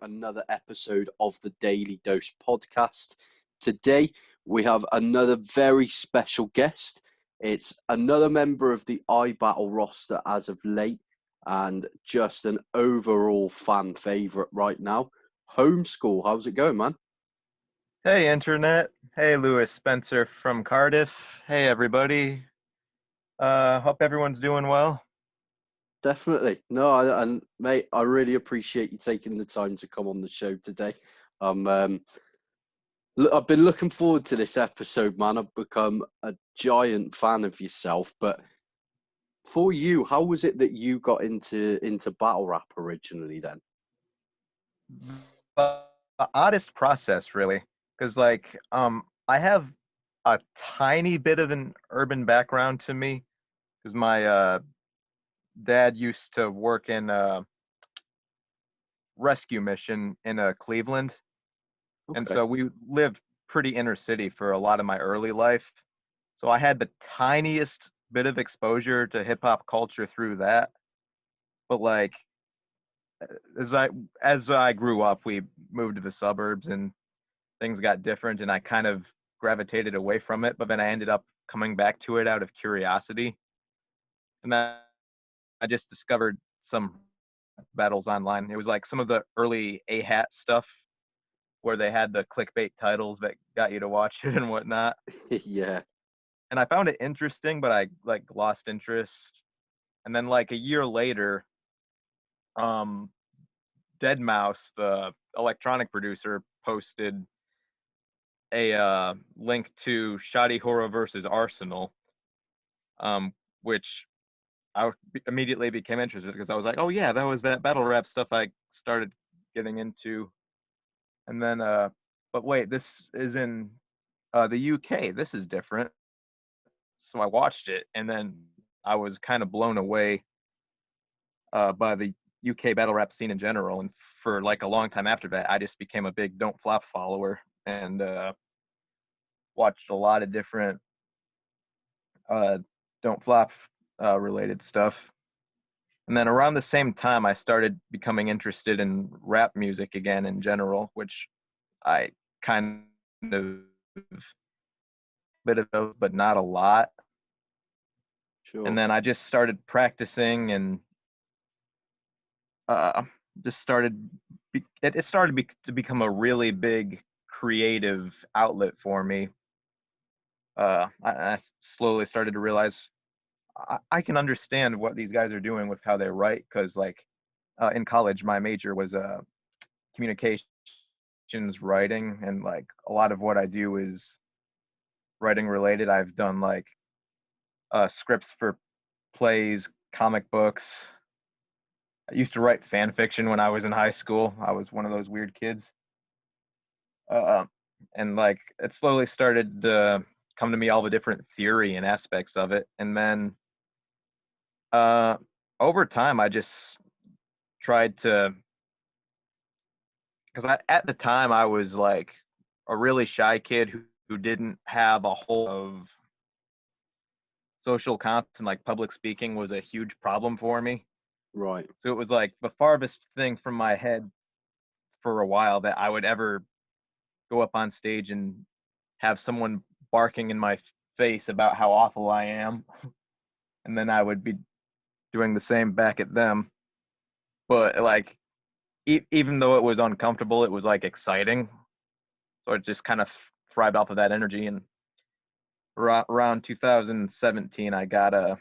another episode of the Daily Dose podcast. Today, we have another very special guest. It's another member of the iBattle roster as of late, and just an overall fan favourite right now. Homeschool, how's it going, man? Hey, Internet. Hey, Lewis Spencer from Cardiff. Hey, everybody. Hope everyone's doing well. Definitely. No, and mate, I really appreciate you taking the time to come on the show today. I've been looking forward to this episode, man. I've become a giant fan of yourself. But for you, how was it that you got into battle rap originally then? The oddest process, really, because I have a tiny bit of an urban background to me, because my dad used to work in a rescue mission in Cleveland, and Okay. so we lived pretty inner city for a lot of my early life. So I had the tiniest bit of exposure to hip hop culture through that. But as I as I grew up, we moved to the suburbs and things got different, and I kind of gravitated away from it. But then I ended up coming back to it out of curiosity, and then I just discovered some battles online. It was like some of the early A Hat stuff where they had the clickbait titles that got you to watch it and whatnot. Yeah. And I found it interesting, but I lost interest. And then like a year later, um, Dead Mouse, the electronic producer, posted a link to Shoddy Horror versus Arsenal, which immediately became interested because I was like, oh yeah, that was that battle rap stuff I started getting into. And then, but wait, this is in the UK. This is different. So I watched it, and then I was kind of blown away by the UK battle rap scene in general. And for like a long time after that, I just became a big Don't Flop follower and watched a lot of different uh, Don't Flop related stuff. And then around the same time, I started becoming interested in rap music again in general, which I kind of bit of, but not a lot. And Sure. then I just started practicing and uh, just started. It started to become a really big creative outlet for me. I slowly started to realize I can understand what these guys are doing with how they write because in college my major was communications writing, and like a lot of what I do is writing related. I've done scripts for plays, comic books. I used to write fan fiction when I was in high school. I was one of those weird kids. uh, and like it slowly started to come to me, all the different theory and aspects of it. And then uh, over time I just tried to, because at the time I was like a really shy kid who didn't have a whole of social confidence, and like public speaking was a huge problem for me. Right. So it was like the farthest thing from my head for a while that I would ever go up on stage and have someone barking in my face about how awful I am, and then I would be doing the same back at them. But like, even though it was uncomfortable, it was like exciting. So it just kind of thrived off of that energy. And around 2017, I got a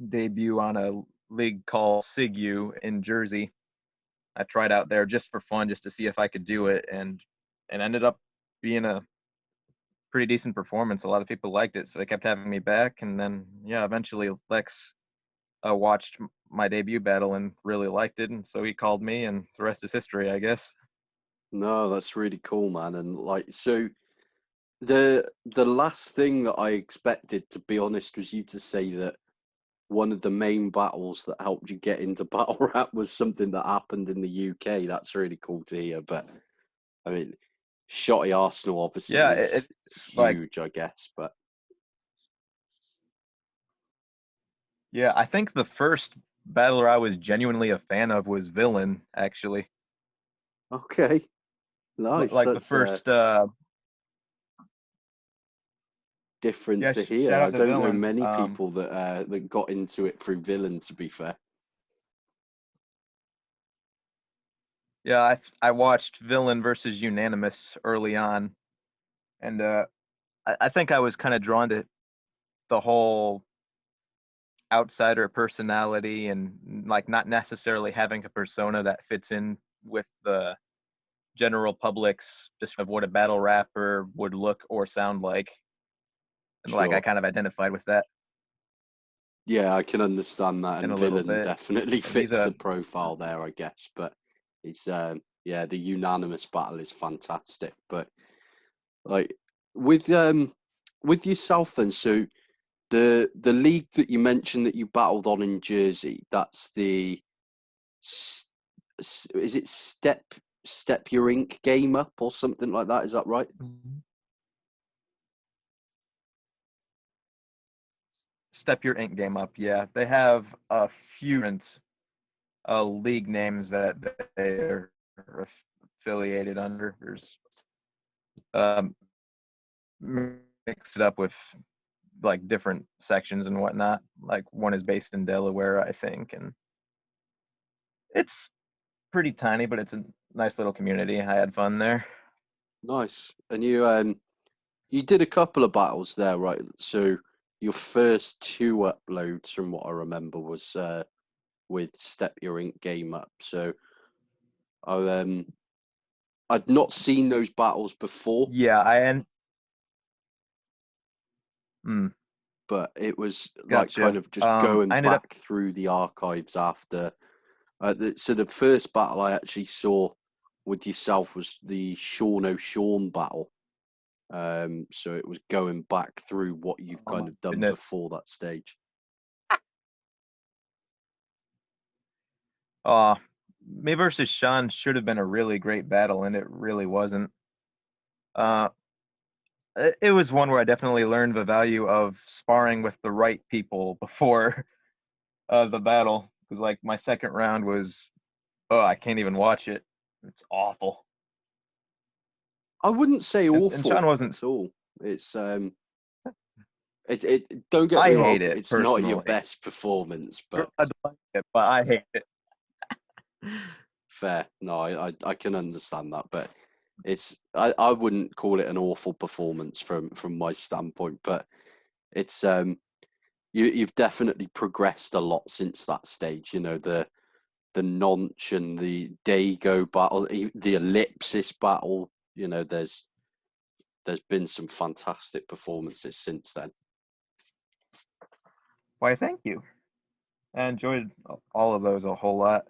debut on a league called SIGU in Jersey. I tried out there just for fun, just to see if I could do it, and ended up being a pretty decent performance. A lot of people liked it, so they kept having me back. And then, yeah, eventually Lex watched my debut battle and really liked it, and so he called me, and the rest is history, I guess. No, that's really cool, man. And like, so the last thing that I expected, to be honest, was you to say that one of the main battles that helped you get into battle rap was something that happened in the UK. That's really cool to hear. But I mean, Shotty Arsenal obviously Yeah, is it's like, huge, I guess. But yeah, I think the first battler I was genuinely a fan of was Villain, actually. Okay, nice. Like the That's first, different yeah, to hear. shout I out to don't know Villain. many people that got into it through Villain, to be fair. Yeah, I watched Villain versus Unanimous early on, and I think I was kind of drawn to the whole outsider personality and like not necessarily having a persona that fits in with the general public's just of what a battle rapper would look or sound like. And like I Sure. kind of identified with that Yeah, I can understand that, in and a little Villain bit. definitely And he's fits the a profile there, I guess. But it's yeah, the unanimous battle is fantastic. But like with with yourself then, so the league that you mentioned that you battled on in Jersey, that's the is it Step Your Ink Game Up or something like that? Is that right? Step Your Ink Game Up. Yeah, they have a few different league names that they are affiliated under. There's um, mix it up with like different sections and whatnot. Like one is based in Delaware, I think, and it's pretty tiny, but it's a nice little community. I had fun there. Nice. And you did a couple of battles there, right? So your first two uploads, from what I remember, was with Step Your Ink Game Up. So I I'd not seen those battles before, Yeah, mm, but it was like kind gotcha. of just going I ended up back through the archives after. So the first battle I actually saw with yourself was the Sean O'Shawn battle. So it was going back through what you've oh my kind of done goodness. before that stage. Uh me versus Sean should have been a really great battle, and it really wasn't. Uh, it was one where I definitely learned the value of sparring with the right people before the battle. Because like my second round was, oh, I can't even watch it. It's awful. I wouldn't say And Sean awful wasn't. at all. It's it don't get I me wrong, hate it it's not your personally. best performance, You're but allowed to like it, but I hate it. fair. No, I can understand that, but I wouldn't call it an awful performance from my standpoint, but it's you've definitely progressed a lot since that stage. You know, the Nonch and the Dago battle, the Ellipsis battle. You know, there's been some fantastic performances since then. Why, thank you. I enjoyed all of those a whole lot.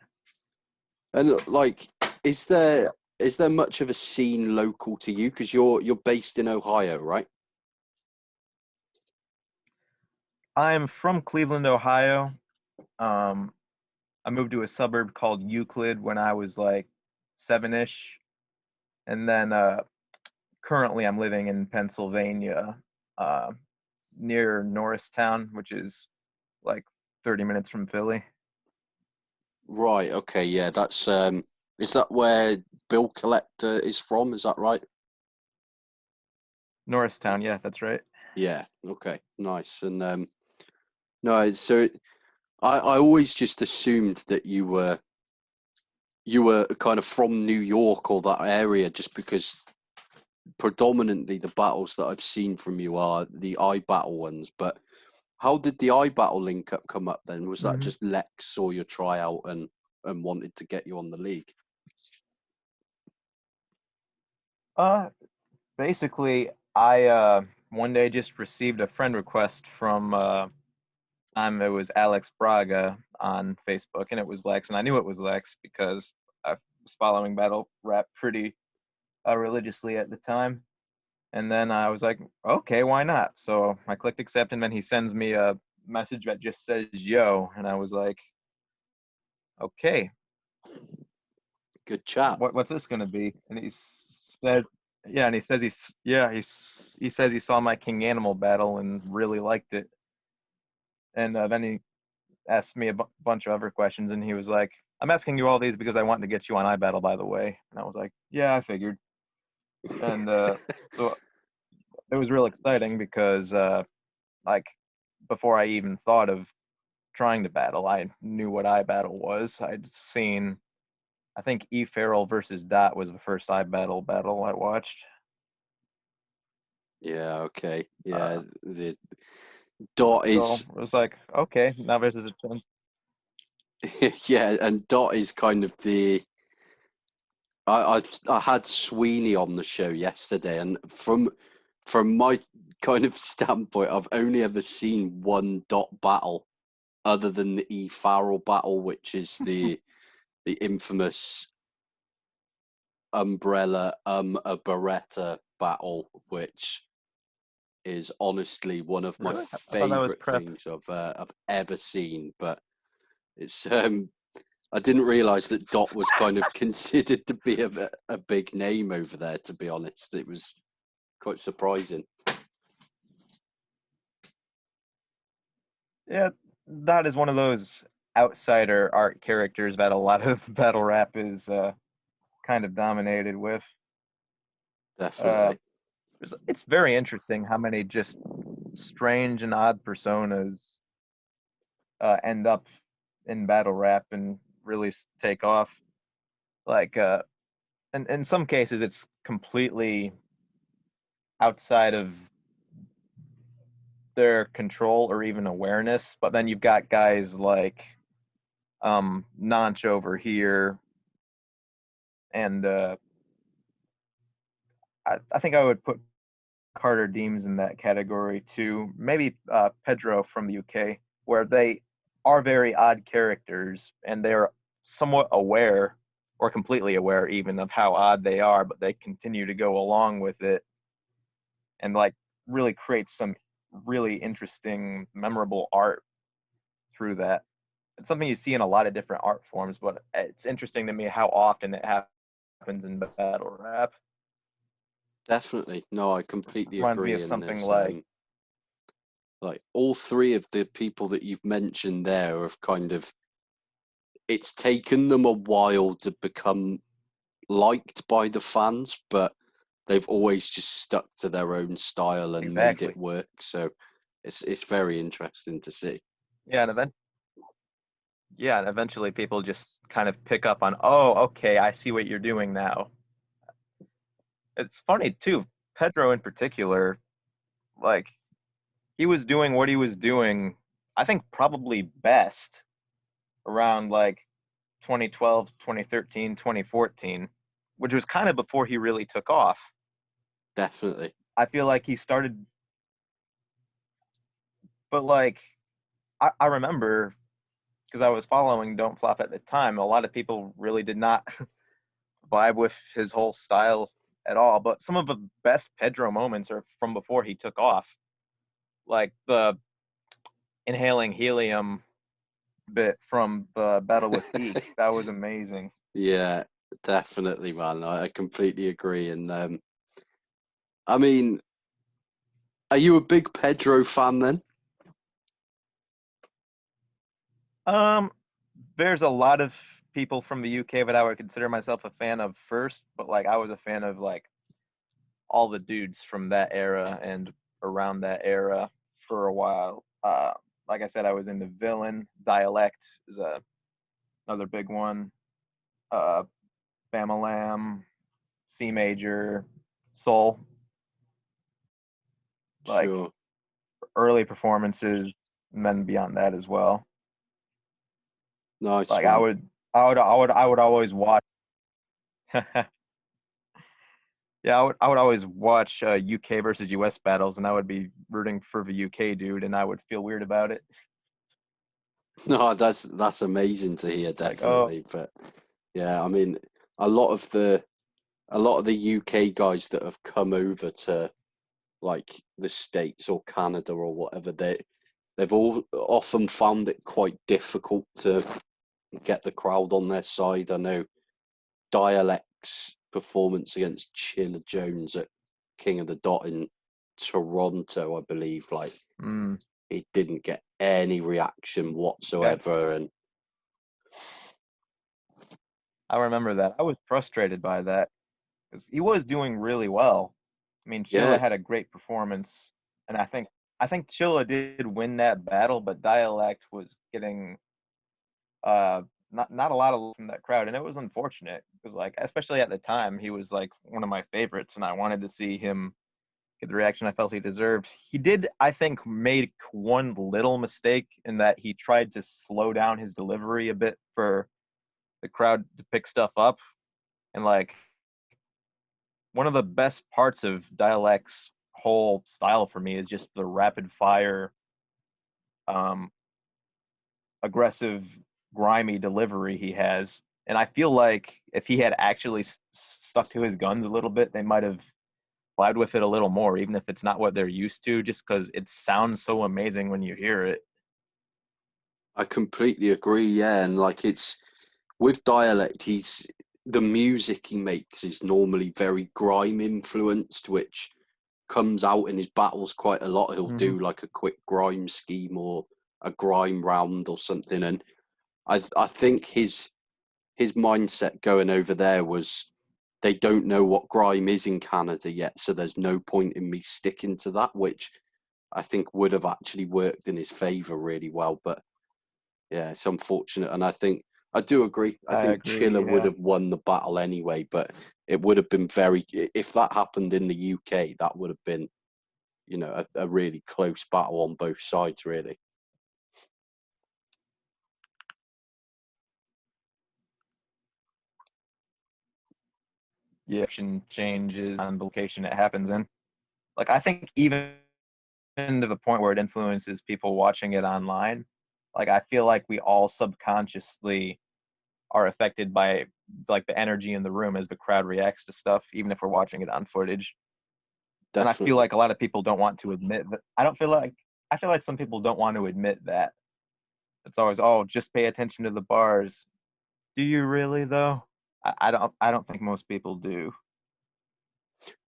And like, is there much of a scene local to you? Because you're based in Ohio, right? I'm from Cleveland, Ohio. Um, I moved to a suburb called Euclid when I was like seven-ish, and then currently I'm living in Pennsylvania, uh, near Norristown, which is like 30 minutes from Philly. Right. Okay. Yeah. That's is that where Bill Collector is from? Is that right? Norristown, yeah, that's right. Yeah. Okay. Nice. And no. So I always just assumed that you were kind of from New York or that area, just because predominantly the battles that I've seen from you are the iBattle ones. But how did the iBattle link up come up then? Was that Hmm. just Lex saw your tryout and wanted to get you on the league? Uh, Basically, I one day just received a friend request from it was Alex Braga on Facebook, and it was Lex, and I knew it was Lex because I was following battle rap pretty religiously at the time. And then I was like, okay, why not? So I clicked accept, and then he sends me a message that just says "yo," and I was like, okay, Good chat. what's this gonna be? And he said, yeah, and he says he says he saw my King Animal battle and really liked it. And then asked me a bunch of other questions, and he was like, "I'm asking you all these because I want to get you on iBattle, by the way." And I was like, "Yeah, I figured." And so it was real exciting because like before I even thought of trying to battle, I knew what iBattle was. I'd seen, I think E Farrell versus Dot was the first iBattle battle I watched. Yeah, okay. Uh, Yeah, the Dot so is it was like, okay, now this is a chance. yeah, and Dot is kind of the I had Sweeney on the show yesterday, and from my kind of standpoint, I've only ever seen one Dot battle other than the E Farrell battle, which is the infamous umbrella a Beretta battle, which is honestly one of my Really? I thought that was favorite prep. things I've ever seen. But it's I didn't realize that Dot was kind of considered to be a big name over there. To be honest, it was quite surprising. Yeah, that is one of those outsider art characters that a lot of battle rap is kind of dominated with. Uh, Definitely, it's very interesting how many just strange and odd personas end up in battle rap and really take off. Like, and in some cases, it's completely outside of their control or even awareness. But then you've got guys like Notch over here, and I think I would put Carter Deems in that category too. Maybe Pedro from the UK, where they are very odd characters and they're somewhat aware or completely aware even of how odd they are, but they continue to go along with it and like really create some really interesting, memorable art through that. It's something you see in a lot of different art forms, but it's interesting to me how often it happens in battle rap. definitely. No, I completely Reminds me agree. of And something there's like like all three of the people that you've mentioned there have kind of it's taken them a while to become liked by the fans, but they've always just stuck to their own style and made it exactly. work. So it's very interesting to see. Yeah, and eventually people just kind of pick up on, oh, okay, I see what you're doing now. It's funny too, Pedro in particular, like he was doing what he was doing, I think probably best around like 2012, 2013, 2014, which was kind of before he really took off. Definitely. I feel like he started, but like I remember because I was following Don't Flop at the time, a lot of people really did not vibe with his whole style at all. But some of the best Pedro moments are from before he took off, like the inhaling helium bit from the Battle with Eek. That was amazing. Yeah, definitely, man. I completely agree. And I mean, are you a big Pedro fan then? Um, there's a lot of people from the UK that I would consider myself a fan of first, but like I was a fan of like all the dudes from that era and around that era for a while. Like I said, I was into Villain. Dialect is another big one. Uh, Bamalam, C Major, Soul, like Sure. early performances, and then beyond that as well. Nice Like one. I would always watch. Yeah, I would always watch UK versus US battles, and I would be rooting for the UK dude, and I would feel weird about it. No, that's amazing to hear, Like, oh, definitely. But yeah, I mean, a lot of the a lot of the UK guys that have come over to like the States or Canada or whatever, they've all often found it quite difficult to get the crowd on their side. I know Dialect's performance against Chilla Jones at King of the Dot in Toronto, I believe, like mm, it didn't get any reaction whatsoever. And I remember that. I was frustrated by that because he was doing really well. I mean, Chilla yeah, had a great performance, and I think Chilla did win that battle, but Dialect was getting uh not a lot of love from that crowd, and it was unfortunate because, like, especially at the time, he was like one of my favorites, and I wanted to see him get the reaction I felt he deserved. He did, I think, make one little mistake in that he tried to slow down his delivery a bit for the crowd to pick stuff up, and like one of the best parts of Dialect's whole style for me is just the rapid fire, um, aggressive, grimy delivery he has. And I feel like if he had actually stuck to his guns a little bit, they might have vibed with it a little more, even if it's not what they're used to, just because it sounds so amazing when you hear it. I completely agree. Yeah, and like it's with Dialect, he's the music he makes is normally very grime influenced, which comes out in his battles quite a lot. He'll Mm-hmm. do like a quick grime scheme or a grime round or something, and I think his mindset going over there was they don't know what grime is in Canada yet, so there's no point in me sticking to that, which I think would have actually worked in his favour really well. But yeah, it's unfortunate, and I think I do agree. I I think Chiller agree. would Yeah. have won the battle anyway, but it would have been very if that happened in the UK, that would have been a really close battle on both sides, really. Yeah. Changes on the location it happens in. Like, I think even to the point where it influences people watching it online. Like, I feel like we all subconsciously are affected by like the energy in the room as the crowd reacts to stuff, even if we're watching it on footage. And I feel Definitely. like a lot of people don't want to admit that. I feel like some people don't want to admit that. It's always, oh, just pay attention to the bars. Do you really though? I don't think most people do.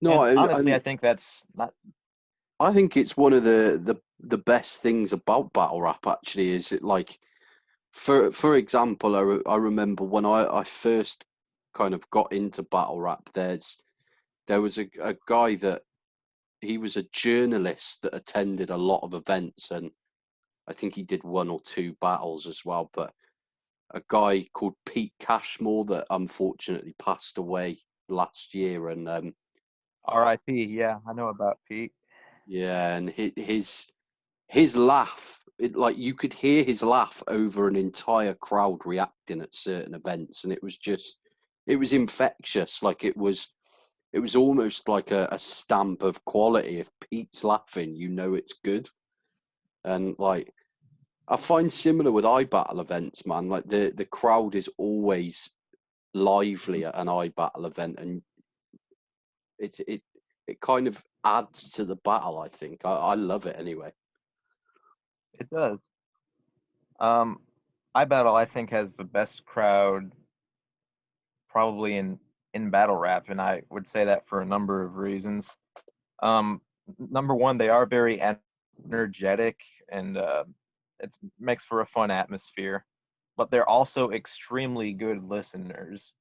No, And I honestly, I mean, think that's not. I think it's one of the best things about battle rap actually is it like for example, I remember when I first kind of got into battle rap. There was a guy that he was a journalist that attended a lot of events, and I think he did one or two battles as well. But a guy called Pete Cashmore that unfortunately passed away last year, and R.I.P. Yeah, I know about Pete. yeah, and his laugh, like you could hear his laugh over an entire crowd reacting at certain events, and it was infectious. Like it was almost like a stamp of quality. If Pete's laughing, you know it's good. And like I find similar with iBattle events, man. Like the crowd is always lively at an iBattle event, and it it kind of adds to the battle. I think I love it anyway. It does. Um, iBattle, I think, has the best crowd probably in battle rap, and I would say that for a number of reasons. Number one, they are very energetic, and it makes for a fun atmosphere. But they're also extremely good listeners.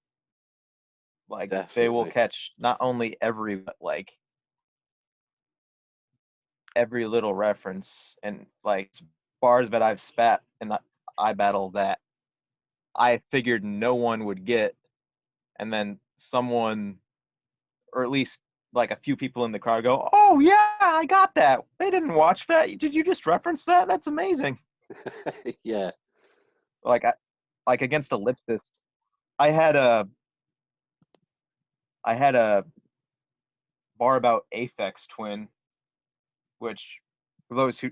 Like, they will Definitely. catch not only every little reference, and like bars that I've spat in iBattle that I figured no one would get, and then someone, or at least like a few people in the crowd, go, "Oh yeah, I got that. They didn't watch that. Did you just reference that? That's amazing." Yeah. Like, like against Ellipsis, I had a I had a bar about Aphex Twin, which for those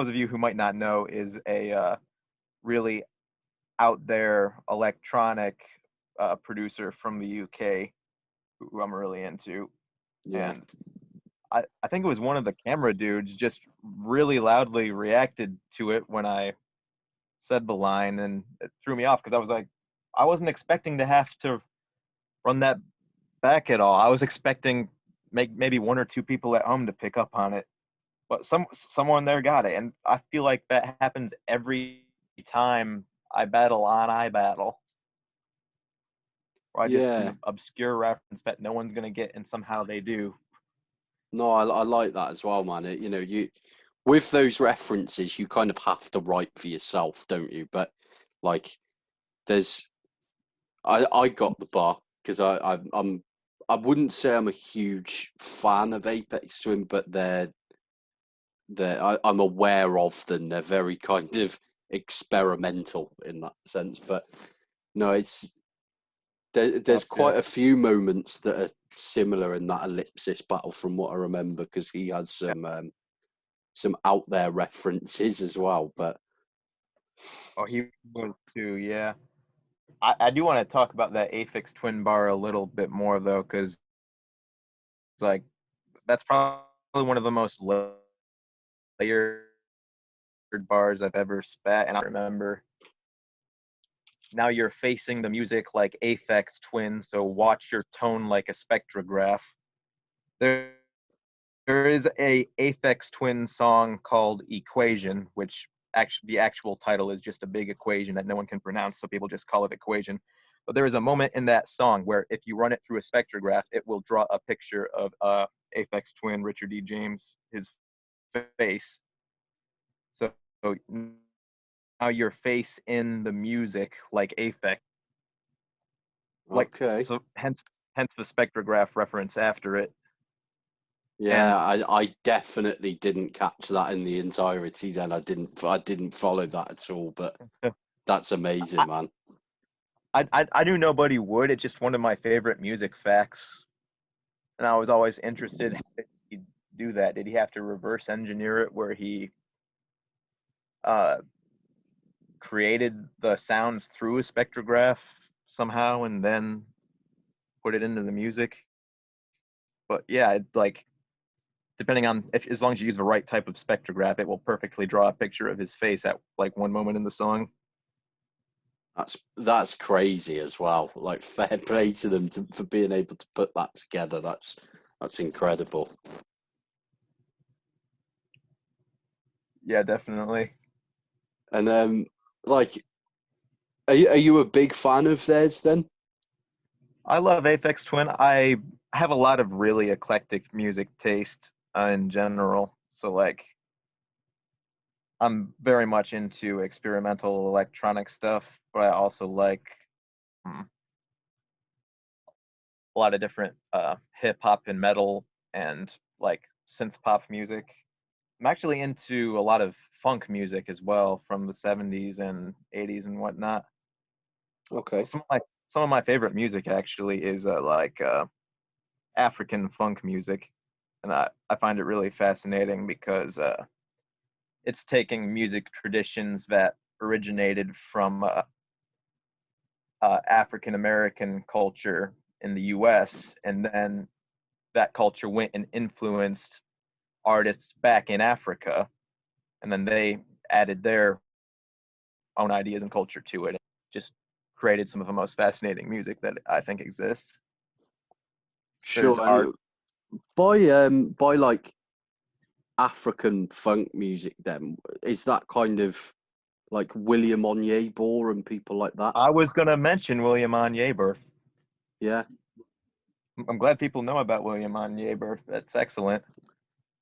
of you who might not know, is a really out there electronic producer from the UK who I'm really into. Yeah. And I think it was one of the camera dudes just really loudly reacted to it when I said the line, and it threw me off because I was like, I wasn't expecting to have to run that back at all. I was expecting maybe one or two people at home to pick up on it. but someone there got it, and I feel like that happens every time I battle on iBattle, where I just do Yeah. an obscure reference that no one's gonna get, and somehow they do. No, I like that as well, man. You know, you with those references, you kind of have to write for yourself, don't you? But like, there's I got the bar because I wouldn't say I'm a huge fan of Apex Twin, but I'm aware of them. They're very kind of experimental in that sense. But no, there's Yep, quite yep. a few moments that are similar in that ellipsis battle from what I remember because he has some out there references as well. But Oh, he was too. Yeah, I do want to talk about that Aphex Twin bar a little bit more though, because it's like that's probably one of the most layered bars I've ever spat, and I remember. Now you're facing the music like Aphex Twin, so watch your tone like a spectrograph. There, there is a Aphex Twin song called Equation, which actually the actual title is just a big equation that no one can pronounce, so people just call it Equation. But there is a moment in that song where if you run it through a spectrograph, it will draw a picture of Aphex Twin, Richard D. James, his face. So now your face in the music like Aphex, like okay, so hence the spectrograph reference after it. yeah, And I definitely didn't catch that in the entirety. Then I didn't follow that at all. But that's amazing, I, man. I knew nobody would. It's just one of my favorite music facts, and I was always interested. How did he do that? Did he have to reverse engineer it, where he uh, created the sounds through a spectrograph somehow, and then put it into the music? But yeah, like depending on if as long as you use the right type of spectrograph, it will perfectly draw a picture of his face at like one moment in the song. That's crazy as well. Like fair play to them for being able to put that together. That's incredible. Yeah, definitely. And like, are you a big fan of theirs then? I love Aphex Twin. I have a lot of really eclectic music taste in general. So like I'm very much into experimental electronic stuff, but I also like a lot of different hip hop and metal and like synth pop music. I'm actually into a lot of funk music as well from the 70s and 80s and whatnot. So Okay. some of my favorite music actually is African funk music, and I find it really fascinating because it's taking music traditions that originated from African American culture in the U.S., and then that culture went and influenced artists back in Africa, and then they added their own ideas and culture to it. Just created some of the most fascinating music that I think exists. There's Sure. art. And by like African funk music, then is that kind of like William Onyeabor and people like that? I was gonna mention William Onyeabor. Yeah. I'm glad people know about William Onyeabor. That's excellent.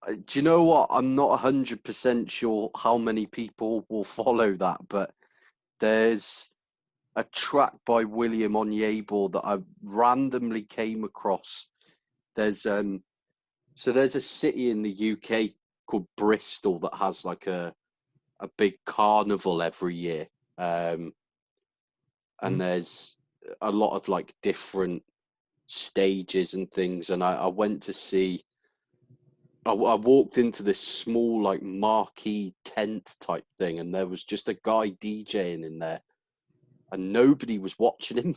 Do you know what? I'm not 100% sure how many people will follow that, but there's a track by William Onyeabor that I randomly came across. There's so there's a city in the UK called Bristol that has like a big carnival every year. And Mhm. there's a lot of like different stages and things. And I went to see. I walked into this small like marquee tent type thing, and there was just a guy DJing in there, and nobody was watching him.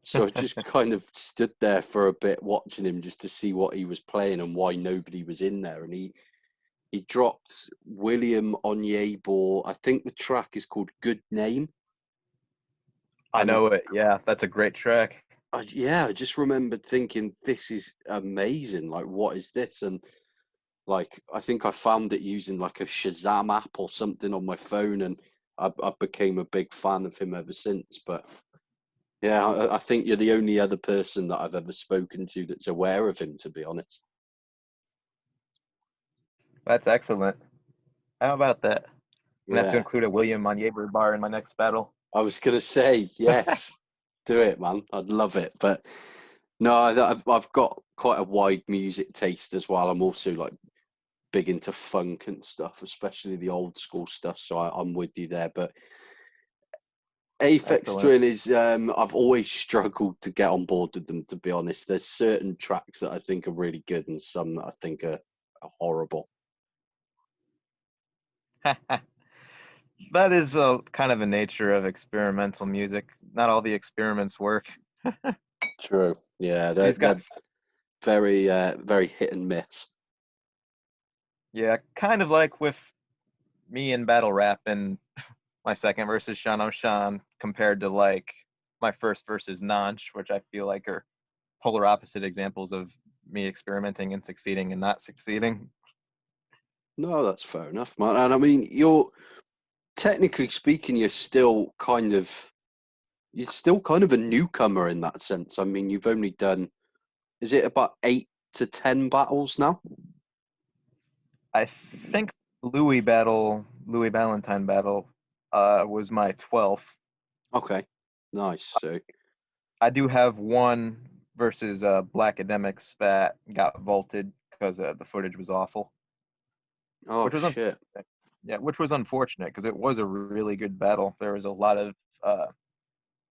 So I just kind of stood there for a bit watching him just to see what he was playing and why nobody was in there. And he dropped William Onyeabor. I think the track is called Good Name. I And know it. Yeah, that's a great track. yeah, I just remembered thinking, this is amazing. Like, what is this? And Like, I think I found it using like a Shazam app or something on my phone, and I became a big fan of him ever since. But yeah, I think you're the only other person that I've ever spoken to that's aware of him, to be honest. That's excellent. How about that? I'm gonna have to Yeah, include a William Monyeber bar in my next battle. I was gonna say yes, do it, man. I'd love it. But no, I've got quite a wide music taste as well. I'm also like big into funk and stuff, especially the old school stuff. So I'm with you there. But Aphex Excellent. Twin is I've always struggled to get on board with them, to be honest. There's certain tracks that I think are really good and some that I think are horrible. That is kind of a nature of experimental music. Not all the experiments work. True. Yeah, He's got, they're very very hit and miss. yeah, kind of like with me in battle rap and my second versus Sean O'Shawn compared to like my first versus Nonch, which I feel like are polar opposite examples of me experimenting and succeeding and not succeeding. No, that's fair enough, man. And I mean, you're technically speaking, you're still kind of a newcomer in that sense. I mean, you've only done, is it about 8 to 10 battles now? I think Louis Valentine battle, was my 12th. Okay, nice. So, I do have one versus Black Academics that got vaulted because the footage was awful, oh which was shit. yeah, which was unfortunate because it was a really good battle. There was a lot of uh,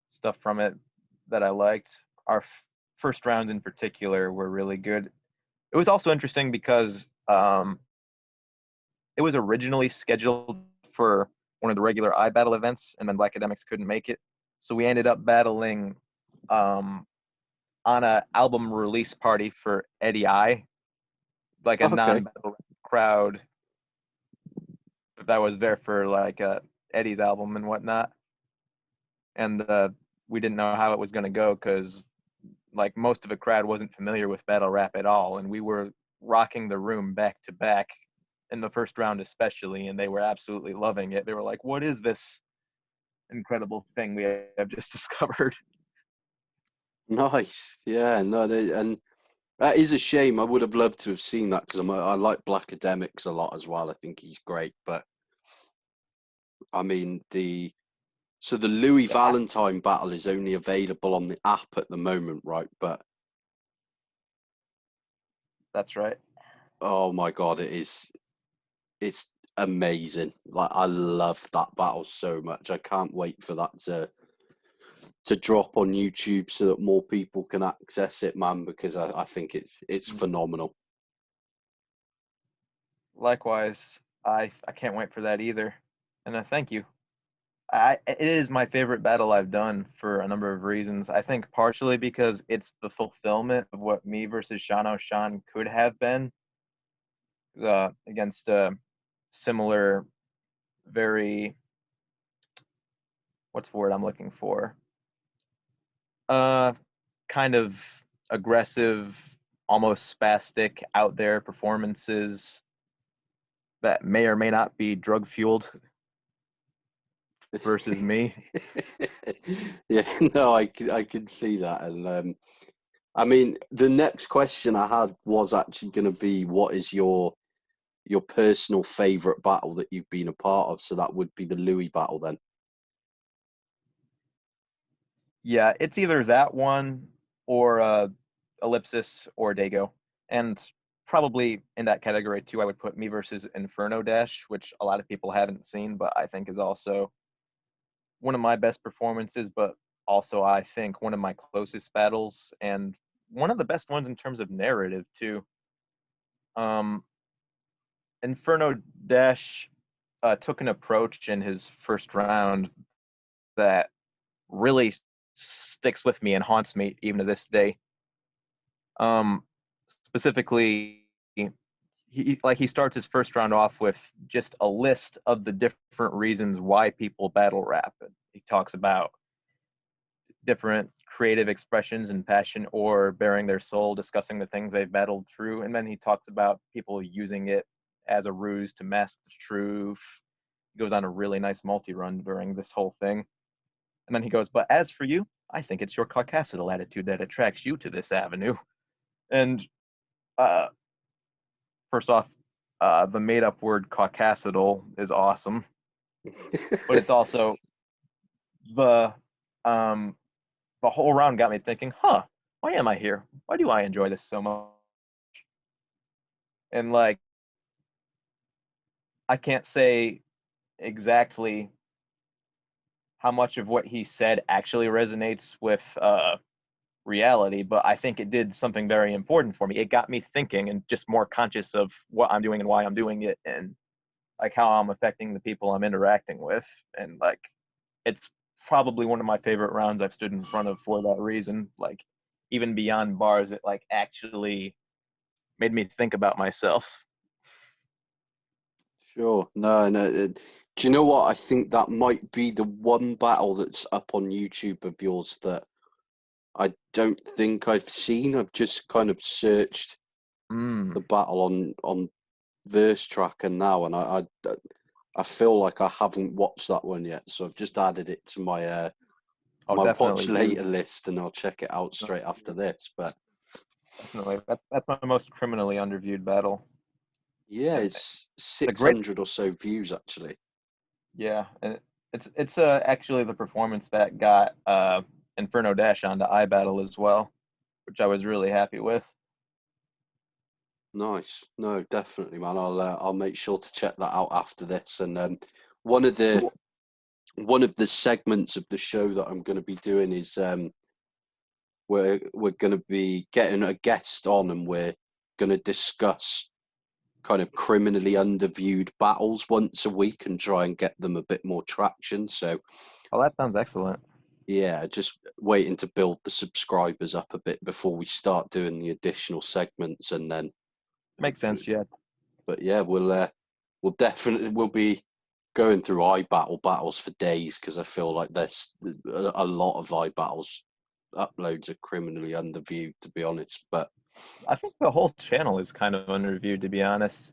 stuff from it that I liked. Our first rounds in particular were really good. It was also interesting because it was originally scheduled for one of the regular iBattle events, and then Black Academics couldn't make it, so we ended up battling on a album release party for Eddie I, like a Okay. non-battle crowd that was there for like Eddie's album and whatnot. And we didn't know how it was going to go because like most of the crowd wasn't familiar with battle rap at all, and we were rocking the room back to back in the first round especially, and they were absolutely loving it. They were like, "What is this incredible thing we have just discovered?" Nice. Yeah, no, and that is a shame. I would have loved to have seen that because I like Black Academics a lot as well. I think he's great. But I mean, the Louis Yeah, Valentine battle is only available on the app at the moment, right? But that's right. oh my God, it's amazing. Like, I love that battle so much. I can't wait for that to drop on YouTube so that more people can access it, man, because I think it's phenomenal. Likewise, I can't wait for that either. And thank you. It is my favorite battle I've done for a number of reasons. I think partially because it's the fulfillment of what me versus Sean O'Shawn could have been against a similar, very, what's the word I'm looking for? Uh, Kind of aggressive, almost spastic, out there performances that may or may not be drug fueled versus me. Yeah, no, I can see that, and I mean, the next question I had was actually going to be, what is your personal favorite battle that you've been a part of? So that would be the Louis battle then. Yeah, it's either that one or Ellipsis or Dago. And probably in that category too, I would put me versus Inferno Dash, which a lot of people haven't seen, but I think is also one of my best performances, but also I think one of my closest battles and one of the best ones in terms of narrative too. Um, Inferno Dash took an approach in his first round that really sticks with me and haunts me even to this day. Um, Specifically, he starts his first round off with just a list of the different reasons why people battle rap. He talks about different creative expressions and passion, or bearing their soul, discussing the things they've battled through. And then he talks about people using it as a ruse to mask the truth. He goes on a really nice multi-run during this whole thing. And then he goes, but as for you, I think it's your caucasidal attitude that attracts you to this avenue. And uh, first off, the made-up word caucasidal is awesome, but it's also the um, the whole round got me thinking, huh, why am I here? Why do I enjoy this so much? And like, I can't say exactly how much of what he said actually resonates with reality, but I think it did something very important for me. It got me thinking and just more conscious of what I'm doing and why I'm doing it, and like how I'm affecting the people I'm interacting with. And like, it's probably one of my favorite rounds I've stood in front of for that reason. Like, even beyond bars, it like actually made me think about myself. Sure. No, no. Do you know what? I think that might be the one battle that's up on YouTube of yours that I don't think I've seen. I've just kind of searched the Mm. battle on Verse Tracker now, and I feel like I haven't watched that one yet. So I've just added it to my Oh, my watch definitely later do. list, and I'll check it out straight after this. But Definitely, that's my most criminally underviewed battle. yeah, And it's the great, 600 or so views actually. yeah, and it's actually the performance that got Inferno Dash onto iBattle as well, which I was really happy with. Nice. No, definitely, man. I'll make sure to check that out after this. And one of the Cool. one of the segments of the show that I'm going to be doing is we're going to be getting a guest on, and we're going to discuss kind of criminally underviewed battles once a week and try and get them a bit more traction. So Oh, that sounds excellent. yeah, just waiting to build the subscribers up a bit before we start doing the additional segments, and then Makes sense, yeah. but yeah, we'll definitely we'll be going through iBattle battles for days because I feel like there's a lot of iBattles uploads are criminally underviewed, to be honest. But I think the whole channel is kind of underviewed, to be honest.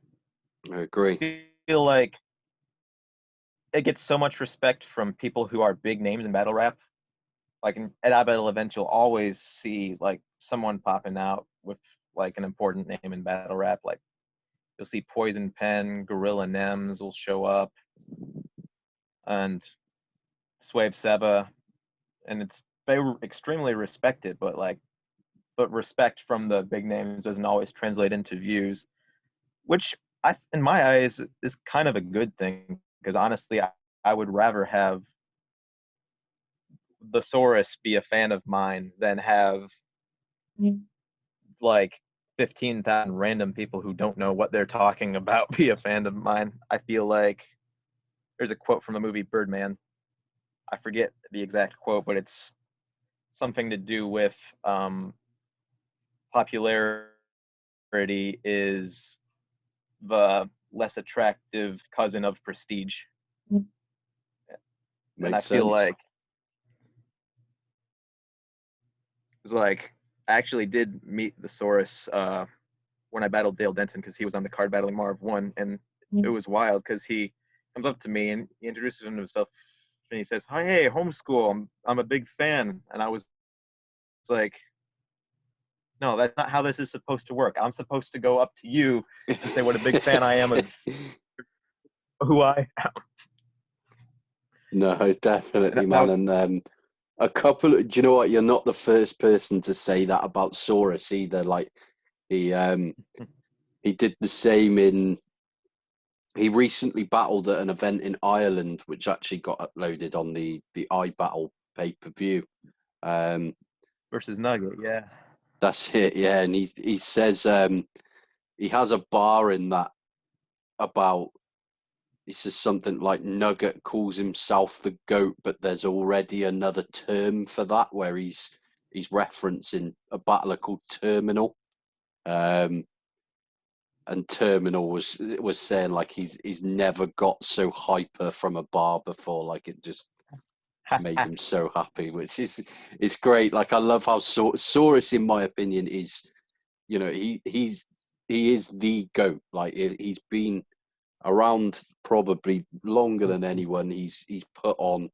I agree. I feel like it gets so much respect from people who are big names in battle rap. Like at iBattle events, you'll always see like someone popping out with like an important name in battle rap. Like you'll see Poison Pen, Gorilla Nems will show up, and Swave Seba, and it's they were extremely respected. But respect from the big names doesn't always translate into views, which in my eyes, is kind of a good thing. Because honestly, I would rather have the Saurus be a fan of mine than have like 15,000 random people who don't know what they're talking about be a fan of mine. I feel like there's a quote from the movie Birdman. I forget the exact quote, but it's something to do with popularity is the less attractive cousin of prestige. And I Makes feel sense. like it was like I actually did meet the Saurus when I battled Dale Denton because he was on the card battling Marv 1, and it was wild because he comes up to me and he introduces himself and he says, "Hi, hey, homeschool, I'm a big fan," and I was like, "No, that's not how this is supposed to work. I'm supposed to go up to you and say what a big fan I am of who I am." No, And definitely, that man. was, And a couple do you know what? You're not the first person to say that about Saurus either. Like he um he did the same in he recently battled at an event in Ireland, which actually got uploaded on the iBattle pay-per-view. Um, versus Nugget, yeah. that's it, yeah. And he says he has a bar in that about he says something like Nugget calls himself the GOAT, but there's already another term for that where he's referencing a battler called Terminal. Um, and Terminal was saying like he's never got so hyper from a bar before. Like it just made him so happy, which is great. Like I love how Saurus, in my opinion, is, you know, he is the GOAT. Like he's been around probably longer than anyone. He's put on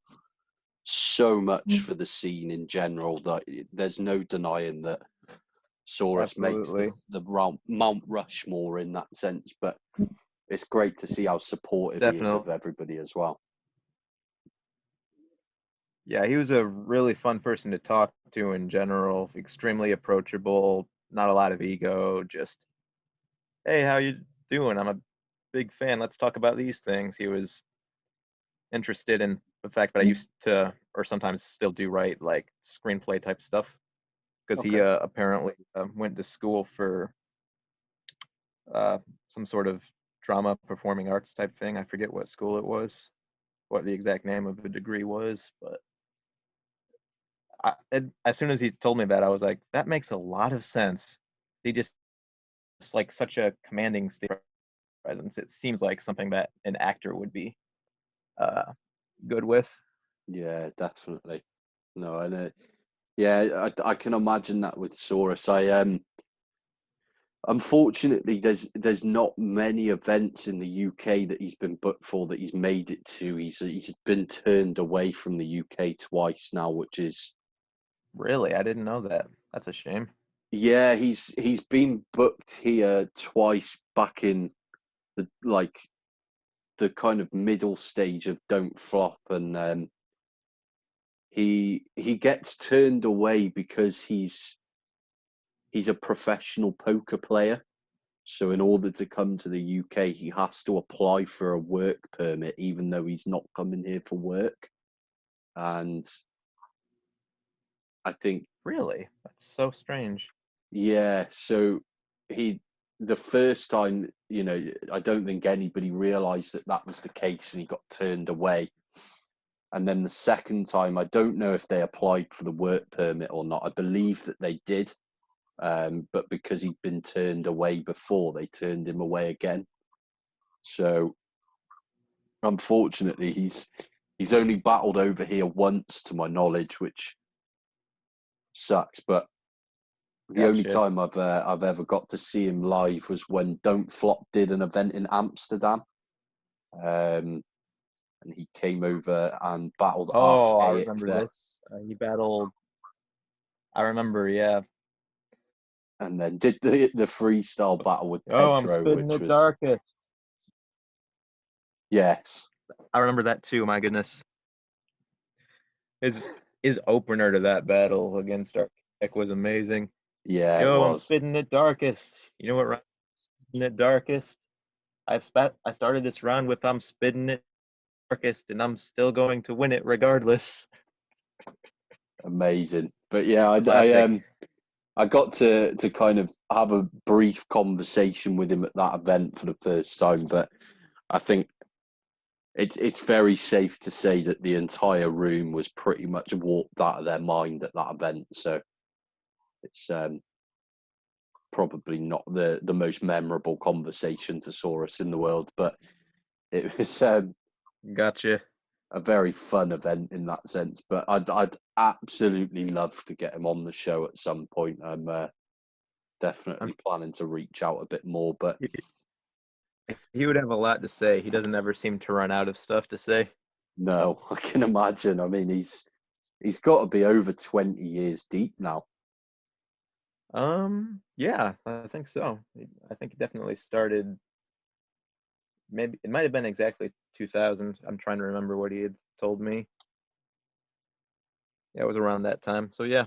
so much for the scene in general that there's no denying that Saurus makes Absolutely. the Mount Rushmore in that sense. But it's great to see how supportive he is Definitely. of everybody as well. Yeah, he was a really fun person to talk to in general. Extremely approachable, not a lot of ego. Just, hey, how you doing? I'm a big fan. Let's talk about these things. He was interested in the fact that I used to, or sometimes still do, write like screenplay type stuff, because he Okay. apparently went to school for some sort of drama performing arts type thing. I forget what school it was, what the exact name of the degree was, but as soon as he told me that, I was like, that makes a lot of sense. He just like such a commanding stage presence. It seems like something that an actor would be uh, good with. Yeah, definitely. No, and yeah, I can imagine that with Saurus. Unfortunately, there's not many events in the UK that he's been booked for that he's made it to. He's been turned away from the UK twice now, which is, Really, I didn't know that. That's a shame. yeah, he's been booked here twice back in the kind of middle stage of Don't Flop, and he gets turned away because he's a professional poker player. So in order to come to the UK, he has to apply for a work permit, even though he's not coming here for work. And I think, Really, that's so strange. yeah, so he, the first time, you know, I don't think anybody realised that that was the case and he got turned away. And then the second time, I don't know if they applied for the work permit or not. I believe that they did. But because he'd been turned away before, they turned him away again. So unfortunately, he's only battled over here once, to my knowledge, which sucks. But the only Gotcha. time I've ever got to see him live was when Don't Flop did an event in Amsterdam, and he came over and battled Oh, I Archaic remember there, this. He battled. I remember, yeah. and then did the freestyle battle with Oh, I'm Pedro, spitting which it was, darkest. yes, I remember that too. My goodness, his his opener to that battle against Archaic was amazing. yeah, it Yo, I'm was spitting it darkest. You know what rhymes with spitting it darkest? I started this round with I'm spitting it darkest, and I'm still going to win it regardless. amazing. But yeah, Classic. I got to kind of have a brief conversation with him at that event for the first time, but I think it's very safe to say that the entire room was pretty much warped out of their mind at that event. So it's probably not the most memorable conversation to Saurus in the world, but it was Gotcha. a very fun event in that sense. But I'd absolutely love to get him on the show at some point. I'm Um, definitely planning to reach out a bit more, but he, he would have a lot to say. He doesn't ever seem to run out of stuff to say. no, I can imagine. I mean, he's got to be over 20 years deep now. Yeah, I think so. I think he definitely started. Maybe it might have been exactly 2000. I'm trying to remember what he had told me. Yeah, it was around that time. So yeah,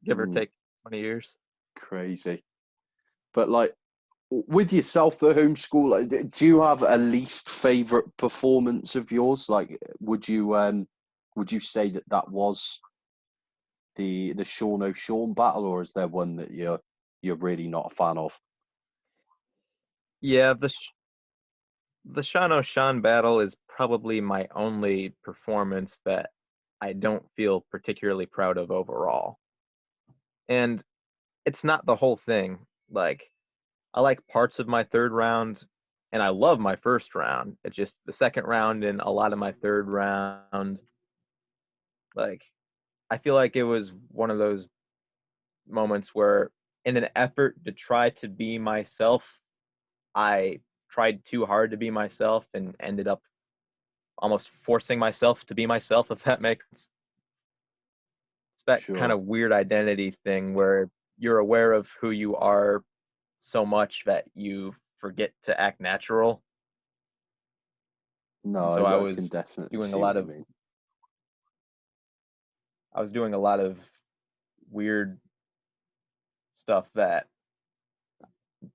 give or Mm, take 20 years. crazy. But like with yourself, the homeschool, do you have a least favorite performance of yours? Like, would you say that that was the Sean O'Shawn battle, or is there one that you're really not a fan of? Yeah, the Sean O'Shawn battle is probably my only performance that I don't feel particularly proud of overall. And it's not the whole thing. Like, I like parts of my third round and I love my first round. It's just the second round and a lot of my third round Like, I feel like it was one of those moments where, in an effort to try to be myself, I tried too hard to be myself and ended up almost forcing myself to be myself, if that makes sense. It's that kind Sure. of weird identity thing where you're aware of who you are so much that you forget to act natural. No, And so I can definitely doing a see lot what you of mean. I was doing a lot of weird stuff that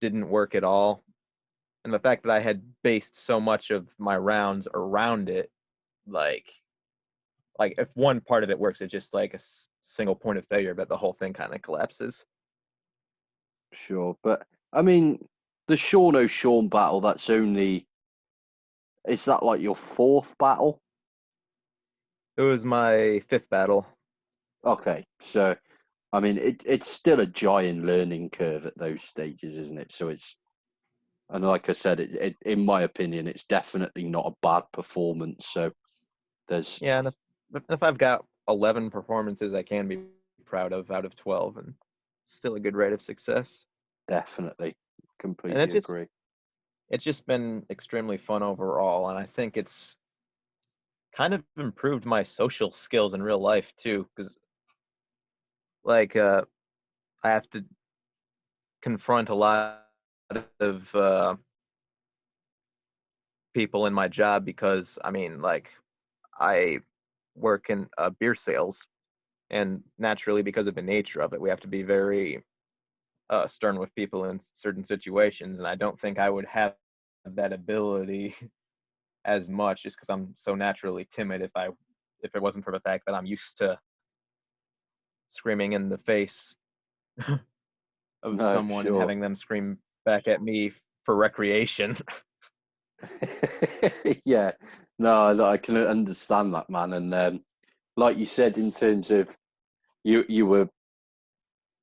didn't work at all. And the fact that I had based so much of my rounds around it, like if one part of it works, it's just like a single point of failure, but the whole thing kind of collapses. Sure. But I mean, the Sean O'Shawn battle, is that like your fourth battle? It was my fifth battle. Okay. So, I mean, it's still a giant learning curve at those stages, isn't it? And like I said, in my opinion, it's definitely not a bad performance. So there's Yeah, and if I've got 11 performances I can be proud of out of 12, and still a good rate of success. definitely And completely agree. it's just been extremely fun overall, and I think it's kind of improved my social skills in real life too, because like I have to confront a lot of people in my job because I mean, like, I work in beer sales, and naturally, because of the nature of it, we have to be very stern with people in certain situations, and I don't think I would have that ability as much just because I'm so naturally timid if it wasn't for the fact that I'm used to screaming in the face of No, someone and sure. having them scream back at me for recreation. Yeah, no, I can understand that, man. And like you said, in terms of you were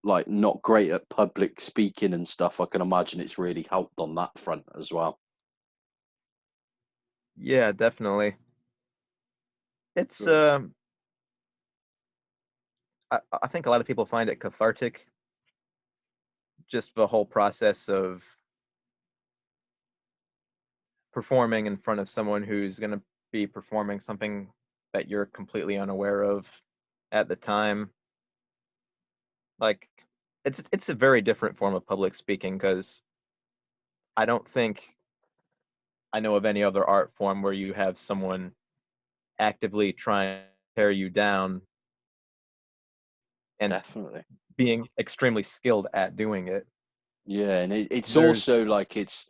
like not great at public speaking and stuff. I can imagine it's really helped on that front as well. Yeah, definitely. It's Sure. I think a lot of people find it cathartic, just the whole process of performing in front of someone who's going to be performing something that you're completely unaware of at the time. Like, it's a very different form of public speaking because I don't think I know of any other art form where you have someone actively trying to tear you down and Definitely. being extremely skilled at doing it. Yeah, and it's There's also like it's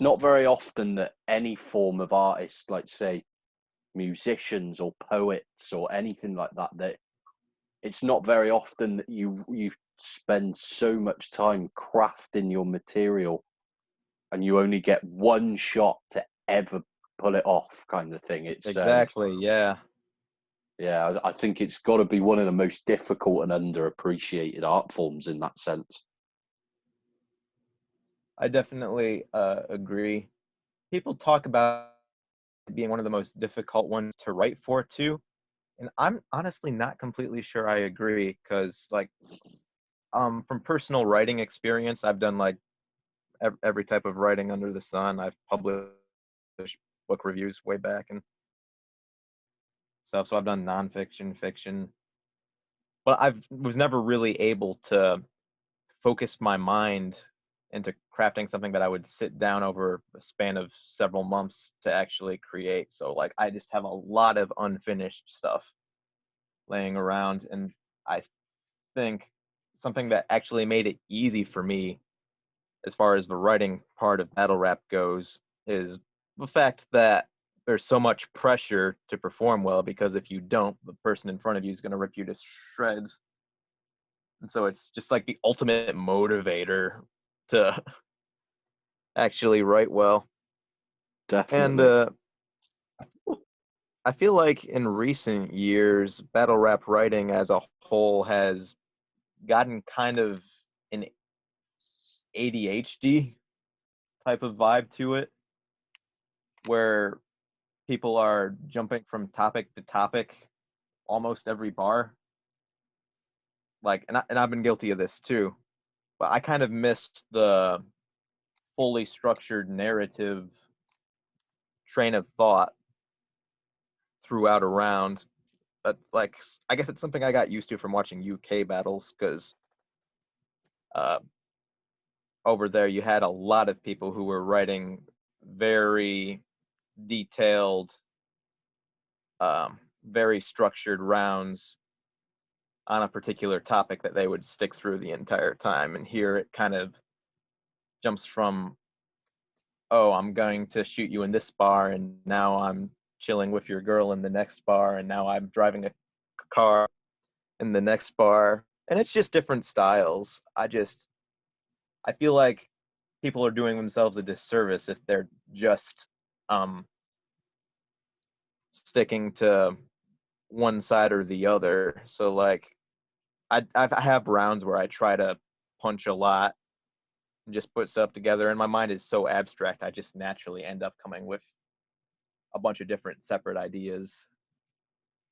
not very often that any form of artist, like say musicians or poets or anything like that, that it's not very often that you spend so much time crafting your material and you only get one shot to ever pull it off, kind of thing. It's exactly, yeah. yeah, I think it's got to be one of the most difficult and underappreciated art forms in that sense. I definitely agree. People talk about it being one of the most difficult ones to write for too, and I'm honestly not completely sure I agree because like from personal writing experience, I've done like every type of writing under the sun. I've published book reviews way back and stuff, so I've done nonfiction, fiction, but I was never really able to focus my mind into crafting something that I would sit down over a span of several months to actually create. So like I just have a lot of unfinished stuff laying around, and I think something that actually made it easy for me as far as the writing part of battle rap goes is the fact that there's so much pressure to perform well because if you don't, the person in front of you is going to rip you to shreds. And so it's just like the ultimate motivator to actually write well. And Definitely. I feel like in recent years, battle rap writing as a whole has gotten kind of an ADHD type of vibe to it, where people are jumping from topic to topic almost every bar. Like, and I've been guilty of this too, but I kind of missed the fully structured narrative train of thought throughout a round. But like, I guess it's something I got used to from watching UK battles, because uh, over there you had a lot of people who were writing very detailed, very structured rounds on a particular topic that they would stick through the entire time. And here it kind of jumps from, oh, I'm going to shoot you in this bar, and now I'm chilling with your girl in the next bar, and now I'm driving a car in the next bar. And it's just different styles. I feel like people are doing themselves a disservice if they're just sticking to one side or the other. So like, I have rounds where I try to punch a lot and just put stuff together, and my mind is so abstract, I just naturally end up coming with a bunch of different separate ideas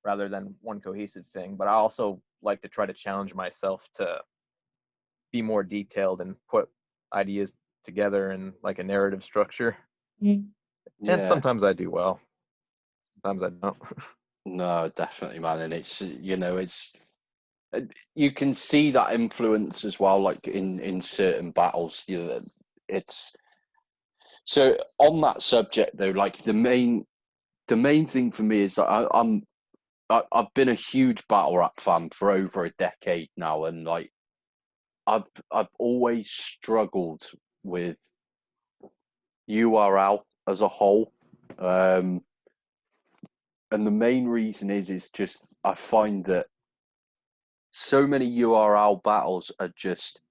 rather than one cohesive thing. But I also like to try to challenge myself to be more detailed and put ideas together in like a narrative structure. And Yeah. sometimes I do well, sometimes I don't. No, definitely, man. And it's you can see that influence as well, like in certain battles. It's so on that subject though. Like the main thing for me is that I've been a huge battle rap fan for over a decade now, and like I've always struggled with URL as a whole. And the main reason is just I find that so many URL battles are just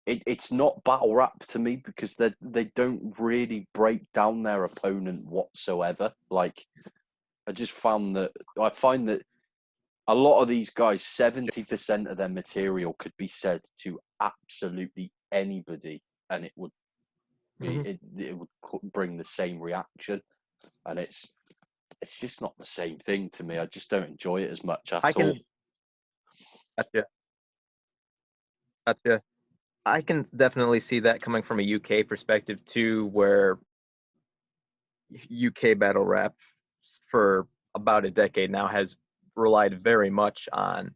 it's not battle rap to me because they don't really break down their opponent whatsoever. Like I find that a lot of these guys, 70% of their material could be said to absolutely anybody, and it would bring the same reaction, and it's just not the same thing to me. I just don't enjoy it as much at all. Gotcha. Gotcha. I can definitely see that coming from a UK perspective too, where UK battle rap for about a decade now has relied very much on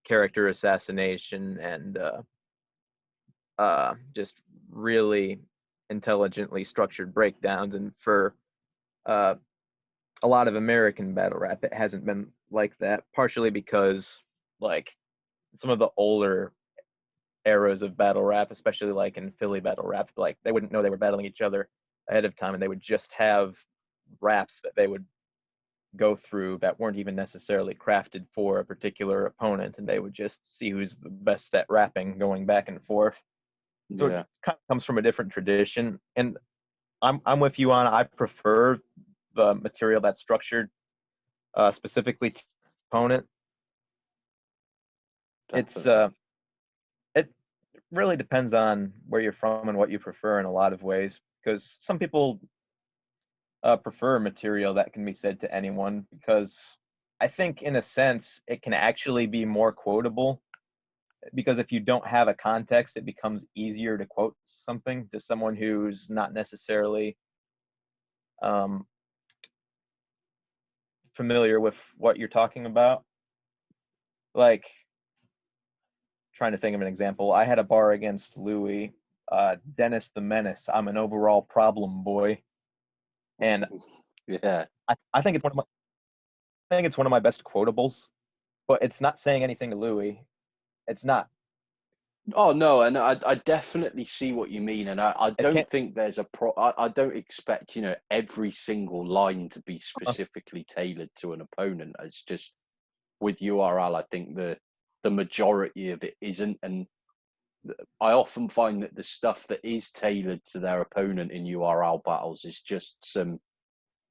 character assassination and just really intelligently structured breakdowns. And for uh, a lot of American battle rap, it hasn't been like that, partially because like some of the older eras of battle rap, especially like in Philly battle rap, like they wouldn't know they were battling each other ahead of time, and they would just have raps that they would go through that weren't even necessarily crafted for a particular opponent, and they would just see who's the best at rapping going back and forth. So it Yeah, kind of comes from a different tradition, and I'm with you on. I prefer the material that's structured specifically to opponent. It's definitely. it really depends on where you're from and what you prefer in a lot of ways, because some people prefer material that can be said to anyone, because I think in a sense it can actually be more quotable, because if you don't have a context, it becomes easier to quote something to someone who's not necessarily um, familiar with what you're talking about. Like, trying to think of an example, I had a bar against Louis, Dennis the Menace. I'm an overall problem boy, and Yeah. I think it's one of my best quotables, but it's not saying anything to Louis. It's not. Oh no, and I definitely see what you mean, and I It don't can't. think there's I don't expect every single line to be specifically tailored to an opponent. It's just with URL, I think the majority of it isn't, and I often find that the stuff that is tailored to their opponent in URL battles is just some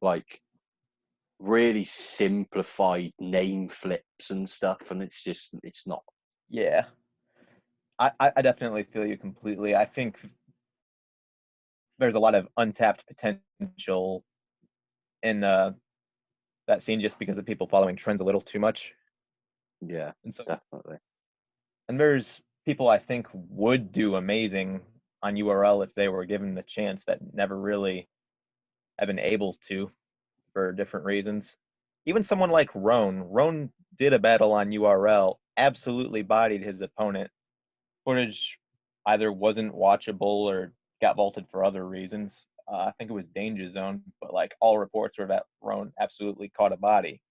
like really simplified name flips and stuff, and it's not. Yeah, I definitely feel you completely. I think there's a lot of untapped potential in that scene just because of people following trends a little too much. Yeah, And so, definitely. and there's people I think would do amazing on URL if they were given the chance that never really have been able to for different reasons. Even someone like Roan. Roan did a battle on URL, absolutely bodied his opponent. Footage either wasn't watchable or got vaulted for other reasons. I think it was Danger Zone, but like all reports were that Roan absolutely caught a body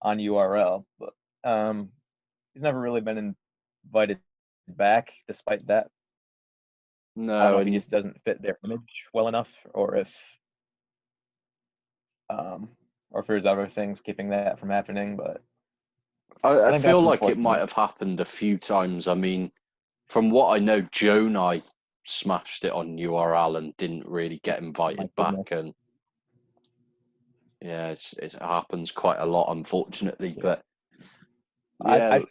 on URL. But he's never really been invited back despite that. I don't know No, if he and just doesn't fit their image well enough, or if there's other things keeping that from happening. But I I think feel that's like it might unfortunate. have happened a few times. I mean, from what I know, Jonai smashed it on URL and didn't really get Oh my invited back. goodness. And yeah, it happens quite a lot, unfortunately. Yeah. But I, yeah, I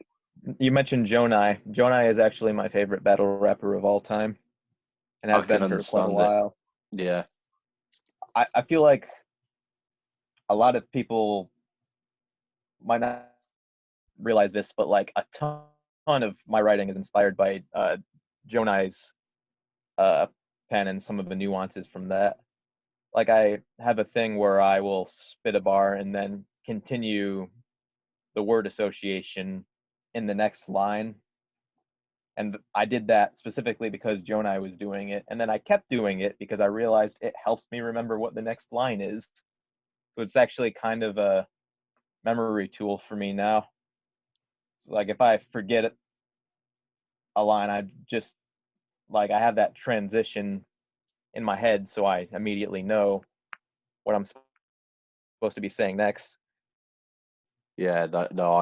you mentioned Jonai. Jonai is actually my favorite battle rapper of all time and I has can been for quite a understand it. while. Yeah, I feel like a lot of people might not realize this, but like a ton of my writing is inspired by Jonai's uh, pen and some of the nuances from that. Like I have a thing where I will spit a bar and then continue the word association in the next line. And I did that specifically because Jonai was doing it. And then I kept doing it because I realized it helps me remember what the next line is. So it's actually kind of a memory tool for me now. So like if I forget a line, I just like I have that transition in my head so I immediately know what I'm supposed to be saying next. yeah. That no,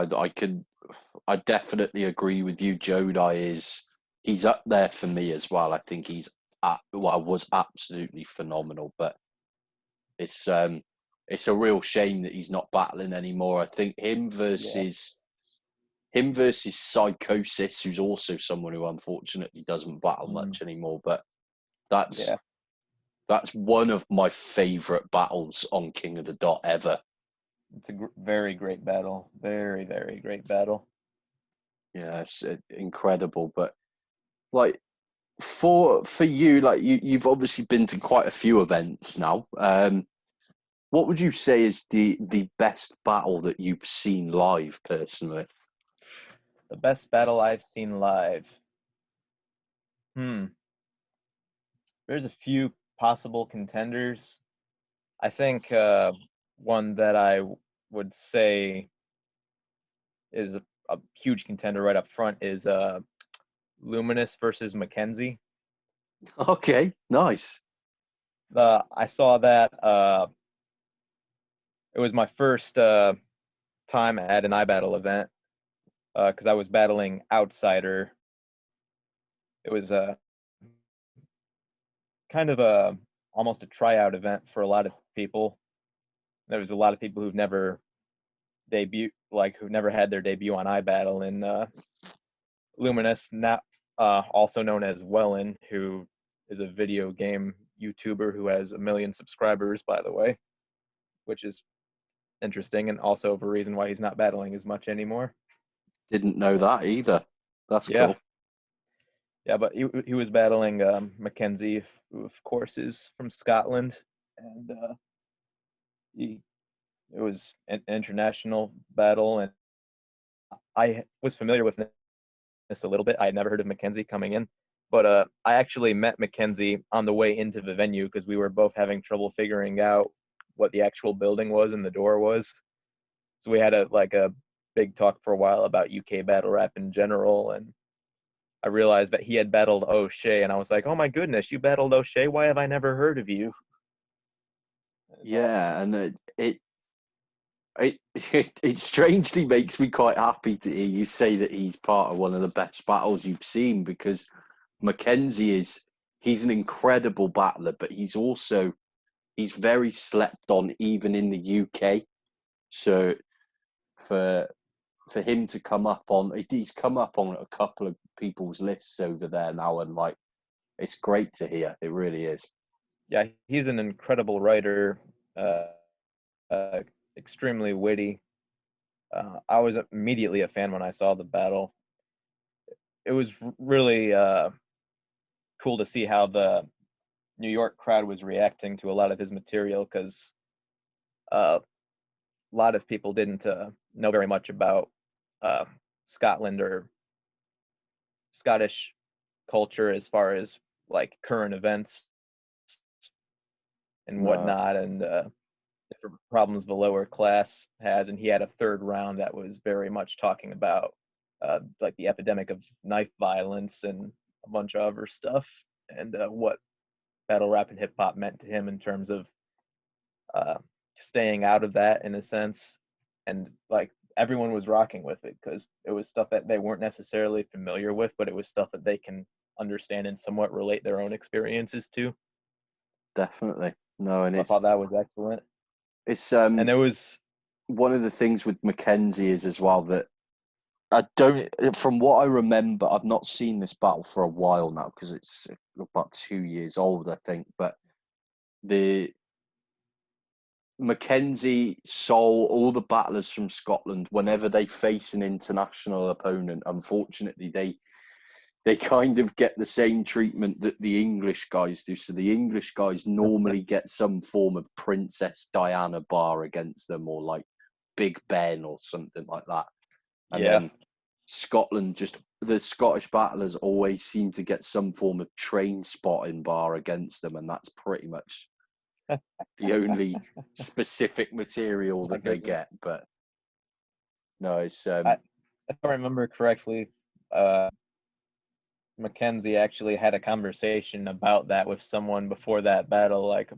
I definitely agree with you. Jonai he's up there for me as well. I think was absolutely phenomenal. But it's um it's a real shame that he's not battling anymore. I think Yeah. him versus Psychosis, who's also someone who unfortunately doesn't battle Mm, much anymore. But that's yeah. that's one of my favourite battles on King of the Dot ever. It's a very great battle. Very, very great battle. Yeah, it's incredible. But like for you, like you've obviously been to quite a few events now. What would you say is the best battle that you've seen live personally? The best battle I've seen live. Hmm. There's a few possible contenders. I think one that I would say is a huge contender right up front is Luminous versus Mackenzie. Okay, nice. I saw that it was my first time at an iBattle event because I was battling Outsider. It was kind of a almost a tryout event for a lot of people. There was a lot of people who've never who've never had their debut on iBattle, and Luminous, not also known as Wellen, who is a video game YouTuber who has 1 million subscribers, by the way, which is interesting and also a reason why he's not battling as much anymore. Didn't know that either. That's Yeah, cool. yeah, but he was battling Mackenzie, who of course is from Scotland, and he it was an international battle, and I was familiar with this a little bit. I had never heard of Mackenzie coming in, but I actually met Mackenzie on the way into the venue because we were both having trouble figuring out what the actual building was and the door was. So we had a big talk for a while about UK battle rap in general, and I realized that he had battled O'Shea, and I was like, "Oh my goodness, you battled O'Shea? Why have I never heard of you?" And, Yeah, and it strangely makes me quite happy to hear you say that he's part of one of the best battles you've seen because Mackenzie he's an incredible battler, but he's very slept on even in the UK. So for for him to come up on he's come up on a couple of people's lists over there now, and like it's great to hear. It really is. yeah, he's an incredible writer. Uh, extremely witty. I was immediately a fan when I saw the battle. It was really cool to see how the New York crowd was reacting to a lot of his material, because a lot of people didn't know very much about uh, Scotland or Scottish culture as far as like current events and No, whatnot, and different problems the lower class has. And he had a third round that was very much talking about like the epidemic of knife violence and a bunch of other stuff, and what battle rap and hip hop meant to him in terms of uh, staying out of that in a sense. And like everyone was rocking with it because it was stuff that they weren't necessarily familiar with, but it was stuff that they can understand and somewhat relate their own experiences to. definitely. No, and I thought that was excellent. it's And it was, one of the things with Mackenzie is as well that I don't, from what I remember, I've not seen this battle for a while now because it's about 2 years old, I think. But the Mackenzie Sol, all the battlers from Scotland, whenever they face an international opponent, unfortunately, they kind of get the same treatment that the English guys do. So the English guys normally get some form of Princess Diana bar against them, or like Big Ben or something like that. And yeah. then Scotland, just the Scottish battlers always seem to get some form of train spotting bar against them, and that's pretty much the only specific material My that they goodness. get. But no, it's I, if I remember correctly, uh, Mackenzie actually had a conversation about that with someone before that battle. Like,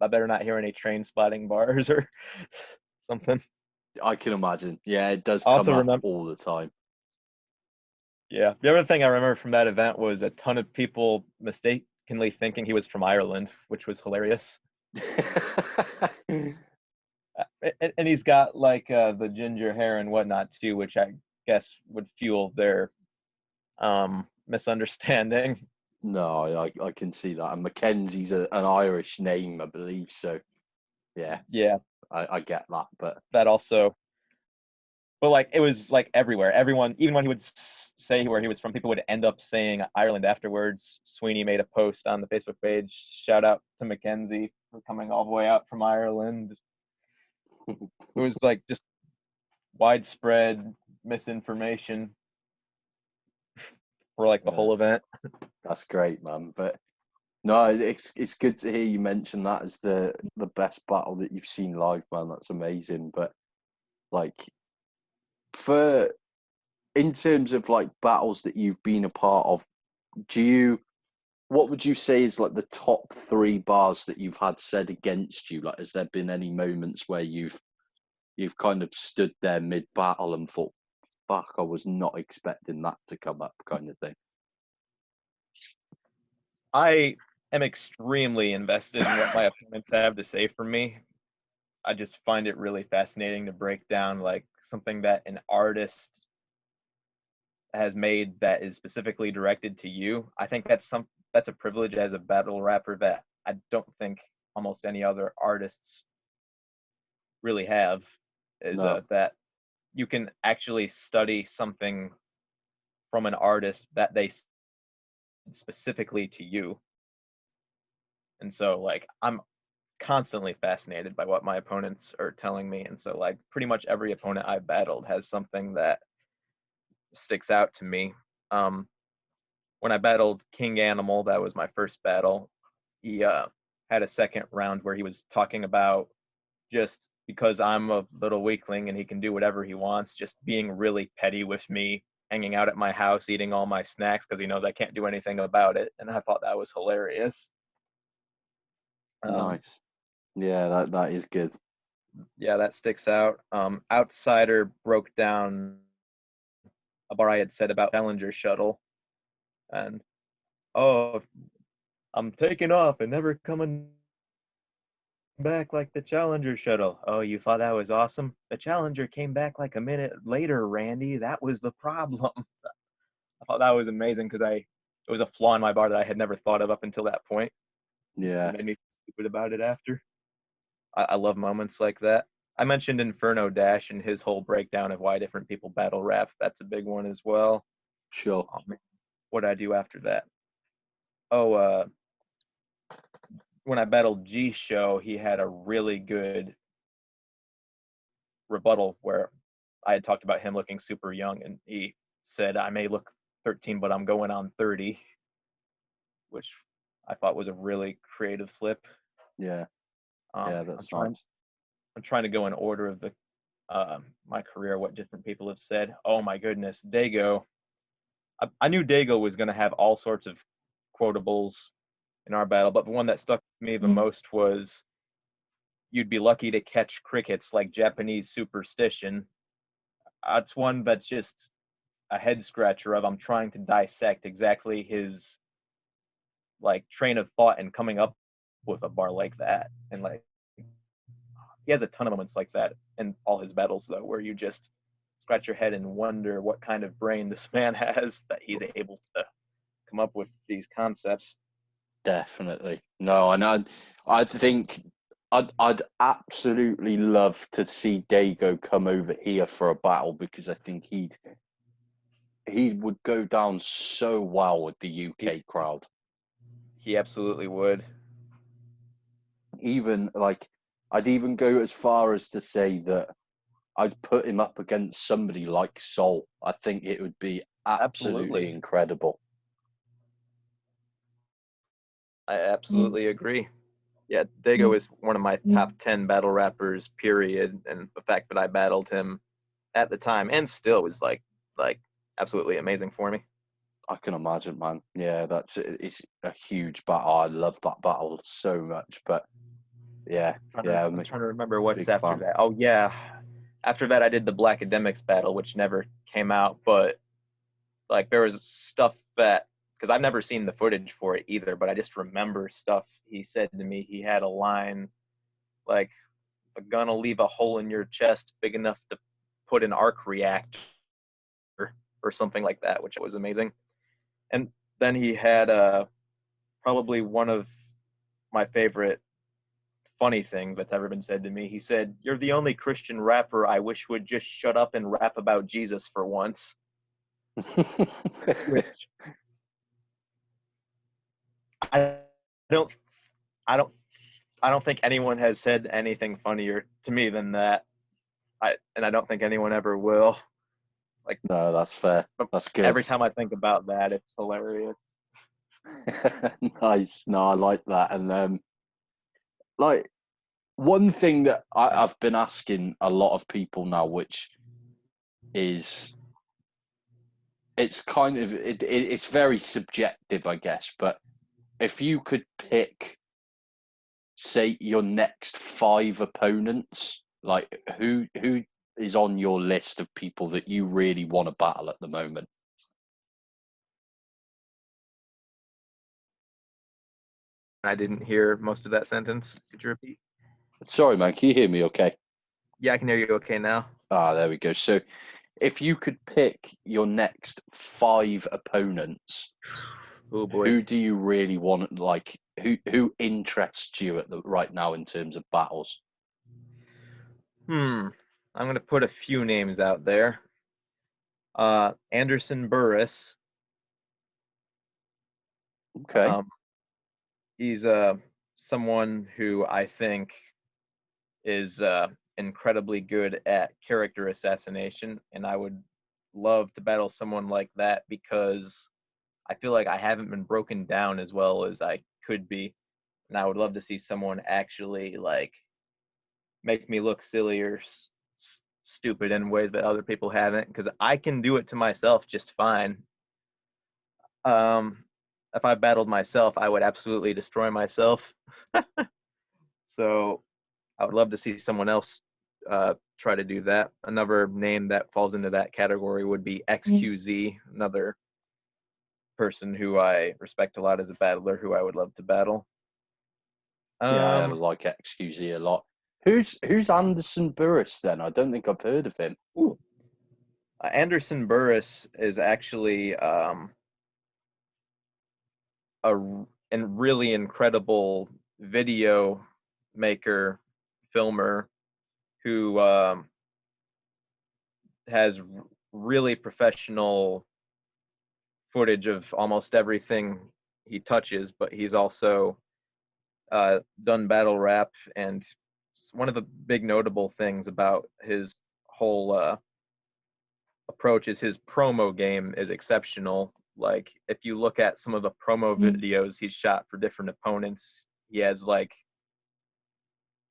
I better not hear any train spotting bars or something. I can imagine. Yeah, it does I come also up remember, all the time. yeah, the other thing I remember from that event was a ton of people mistakenly thinking he was from Ireland, which was hilarious. And he's got like the ginger hair and whatnot too, which I guess would fuel their misunderstanding. No, I can see that. And Mackenzie's an Irish name, I believe. So yeah, Yeah, I get that. But that also, but like it was like everywhere. Everyone, even when he would say where he was from, people would end up saying Ireland afterwards. Sweeney made a post on the Facebook page. Shout out to Mackenzie for coming all the way out from Ireland. It was like just widespread misinformation for like the yeah, whole event. that's great, man. But no, it's good to hear you mention that as the best battle that you've seen live, man. That's amazing. But like for in terms of like battles that you've been a part of, do you what would you say is like the top three bars that you've had said against you? Like, has there been any moments where you've kind of stood there mid battle and thought, "Fuck, I was not expecting that to come up," kind of thing? I am extremely invested in what my opponents have to say for me. I just find it really fascinating to break down like something that an artist has made that is specifically directed to you. I think that's a privilege as a battle rapper that I don't think almost any other artists really have, is No, that you can actually study something from an artist that they specifically to you. And so like I'm constantly fascinated by what my opponents are telling me, and so like pretty much every opponent I've battled has something that sticks out to me. um when I battled King Animal, that was my first battle. He had a second round where he was talking about just because I'm a little weakling and he can do whatever he wants, just being really petty with me, hanging out at my house, eating all my snacks because he knows I can't do anything about it. And I thought that was hilarious. Um, nice. Yeah, that is good. yeah, that sticks out. Outsider broke down a bar I had said about Challenger shuttle, and oh, I'm taking off and never coming back like the Challenger shuttle. Oh, you thought that was awesome? The Challenger came back like a minute later, Randy. That was the problem. I thought that was amazing because it was a flaw in my bar that I had never thought of up until that point. It Yeah, made me feel stupid about it after. I love moments like that. I mentioned Inferno Dash and his whole breakdown of why different people battle rap. That's a big one as well. Sure. What did I do after that? Oh, when I battled G Show, he had a really good rebuttal where I had talked about him looking super young, and he said, I may look 13, but I'm going on 30, which I thought was a really creative flip. Yeah. Yeah, that's nice. I'm trying to go in order of the my career, what different people have said. Oh my goodness, Dago. I knew Dago was going to have all sorts of quotables in our battle, but the one that stuck with me the most was, you'd be lucky to catch crickets like Japanese superstition. It's one that's just a head scratcher of, I'm trying to dissect exactly his like train of thought and coming up with a bar like that. And like, he has a ton of moments like that in all his battles though, where you just scratch your head and wonder what kind of brain this man has that he's able to come up with these concepts. Definitely. No, and I think I'd absolutely love to see Dago come over here for a battle, because I think he would go down so well with the UK crowd. He absolutely would. Even like, I'd even go as far as to say that I'd put him up against somebody like Sol. I think it would be absolutely incredible. I absolutely agree. Yeah, Dago is one of my top 10 battle rappers, period. And the fact that I battled him at the time and still was like absolutely amazing for me. I can imagine, man. Yeah, it's a huge battle. I love that battle so much. But yeah, I'm yeah, trying to remember what's big after fan. that. Oh yeah, after that I did the Black Academics battle, which never came out, but like there was stuff that, because I've never seen the footage for it either, but I just remember stuff he said to me. He had a line like, a gun will leave a hole in your chest big enough to put an arc reactor or something like that, which was amazing. And then he had probably one of my favorite funny things that's ever been said to me. He said, "You're the only Christian rapper I wish would just shut up and rap about Jesus for once." Which I don't, I don't, I don't think anyone has said anything funnier to me than that. I don't think anyone ever will. Like, No, that's fair. That's good. every time I think about that, it's hilarious. Nice. No, I like that. And like, one thing that I've been asking a lot of people now, which is, it's kind of it's very subjective, I guess. But if you could pick, say, your next 5 opponents, like who is on your list of people that you really want to battle at the moment? I didn't hear most of that sentence. Could you repeat? Sorry, man. Can you hear me? Okay. Yeah, I can hear you okay now. Ah, there we go. So, if you could pick your next 5 opponents, Oh boy. who do you really want? Like, who interests you at the right now in terms of battles? I'm gonna put a few names out there. Anderson Burris. Okay. Um, he's someone who I think is incredibly good at character assassination, and I would love to battle someone like that because I feel like I haven't been broken down as well as I could be, and I would love to see someone actually like make me look silly or stupid in ways that other people haven't, because I can do it to myself just fine. Um, if I battled myself, I would absolutely destroy myself. So I would love to see someone else try to do that. Another name that falls into that category would be XQZ, another person who I respect a lot as a battler who I would love to battle. Yeah, I Um, like XQZ a lot. Who's Anderson Burris then? I don't think I've heard of him. Anderson Burris is actually a really incredible video maker, filmer. who has really professional footage of almost everything he touches, but he's also done battle rap. And one of the big notable things about his whole approach is his promo game is exceptional. Like, if you look at some of the promo videos he's shot for different opponents, he has like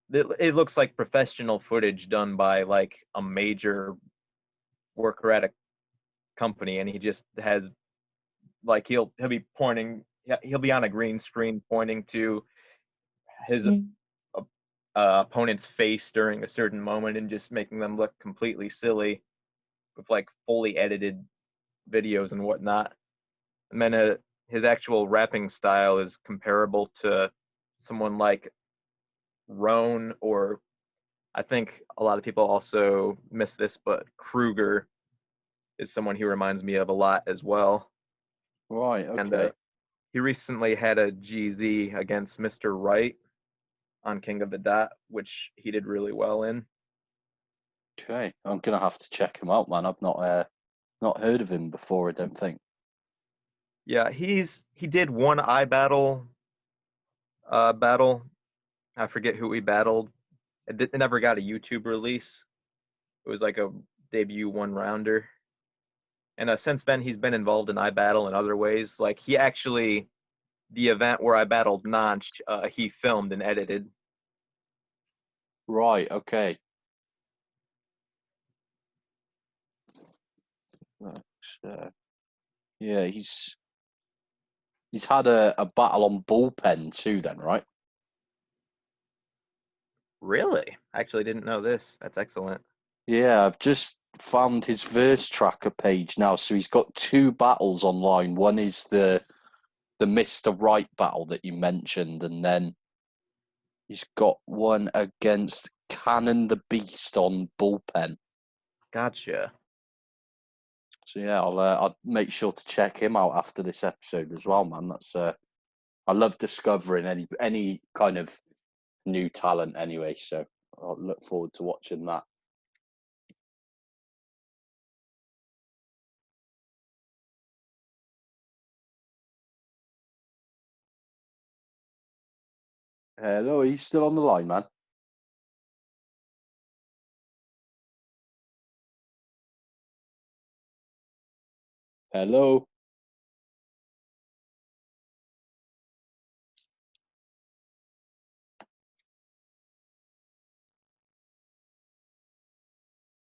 it looks like professional footage done by like a major worker at a company, and he just has like he'll be pointing, he'll be on a green screen pointing to his opponent's face during a certain moment and just making them look completely silly with like fully edited videos and whatnot. And then his actual rapping style is comparable to someone like Roan, or I think a lot of people also miss this, but Kruger is someone he reminds me of a lot as well. Right. And Okay. he recently had a GZ against Mr. Wright on King of the Dot, which he did really well in. Okay. I'm gonna have to check him out, man. I've not heard of him before. I don't think. Yeah, he did one iBattle battle. I forget who he battled. It never got a YouTube release. It was like a debut one rounder. And since then, he's been involved in iBattle in other ways. Like, he actually, the event where I battled Notch, he filmed and edited. Right. Okay. Yeah, he's had a battle on bullpen too. Then, right? Really? I actually didn't know this. That's excellent. Yeah, I've just found his verse tracker page now. So he's got two battles online. One is the Mr. Right battle that you mentioned, and then he's got one against Cannon the Beast on bullpen. Gotcha. So yeah, I'll make sure to check him out after this episode as well, man. That's I love discovering any kind of new talent anyway. So I'll look forward to watching that. Hello, are you still on the line, man? Hello.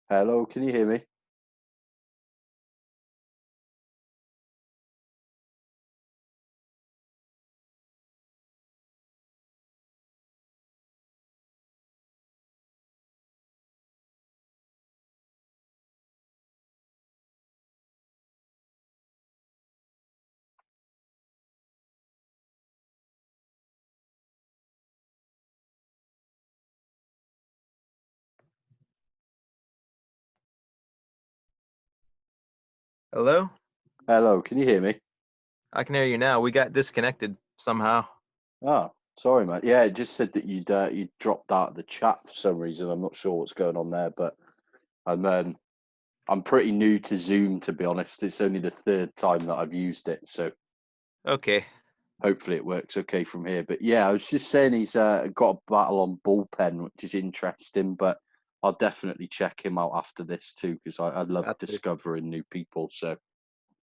Hello, can you hear me? Hello? Hello, can you hear me? I can hear you now. We got disconnected somehow. Oh, sorry, man. Yeah, it just said that you'd dropped out of the chat for some reason. I'm not sure what's going on there, but I'm pretty new to Zoom, to be honest. It's only the third time that I've used it, so Okay. hopefully it works okay from here. But yeah, I was just saying he's got a battle on bullpen, which is interesting. But I'll definitely check him out after this too, because I love Got to. discovering new people. So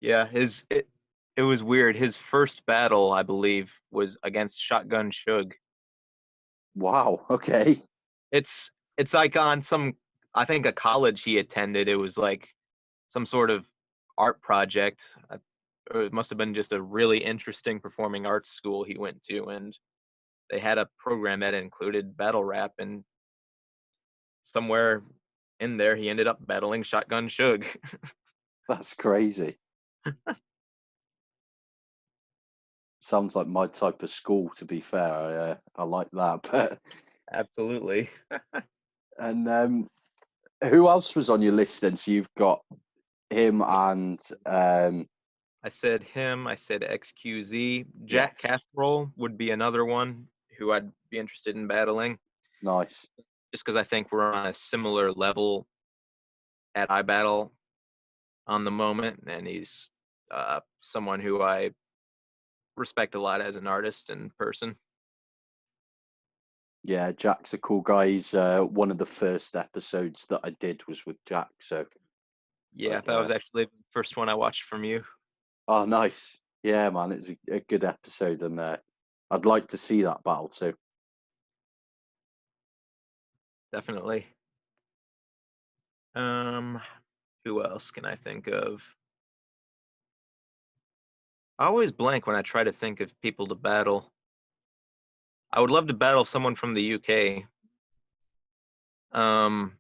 Yeah, it was weird. His first battle, I believe, was against Shotgun Shug. wow, okay, It's like on some, I think, a college he attended. It was like some sort of art project. Or it must have been just a really interesting performing arts school he went to, and they had a program that included battle rap, and somewhere in there he ended up battling Shotgun Shug. that's crazy. Sounds like my type of school. To be fair, I like that. But Absolutely. and who else was on your list then? So you've got him and I said him. I said XQZ. yes, Jack Casserole would be another one who I'd be interested in battling. nice. just because I think we're on a similar level at iBattle on the moment, and he's someone who I respect a lot as an artist and person. Yeah, Jack's a cool guy. He's one of the first episodes that I did was with Jack. So, Yeah, that was actually the first one I watched from you. oh, nice. Yeah, man, it's a good episode, and I'd like to see that battle too. Definitely. Who else can I think of? I always blank when I try to think of people to battle. I would love to battle someone from the UK. It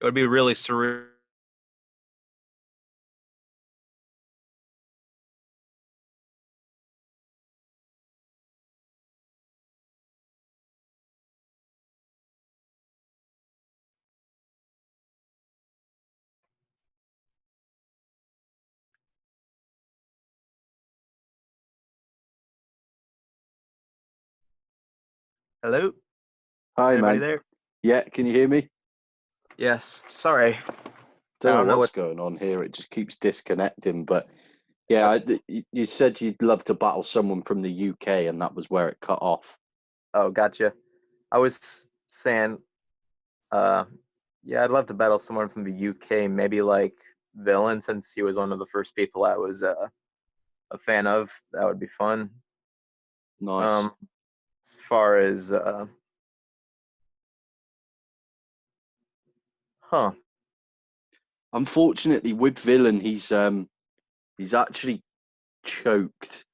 would be really surreal. Hello? Hi, Anybody man. there? Yeah, can you hear me? Yes. Sorry. I Don't know don't know what's what. going on here. It just keeps disconnecting. But yeah, That's, you said you'd love to battle someone from the UK, and that was where it cut off. oh, gotcha. I was saying, uh, yeah, I'd love to battle someone from the UK, maybe like Villain, since he was one of the first people I was a fan of. That would be fun. Nice. Um, as far as, huh, Unfortunately, with Villain, he's actually choked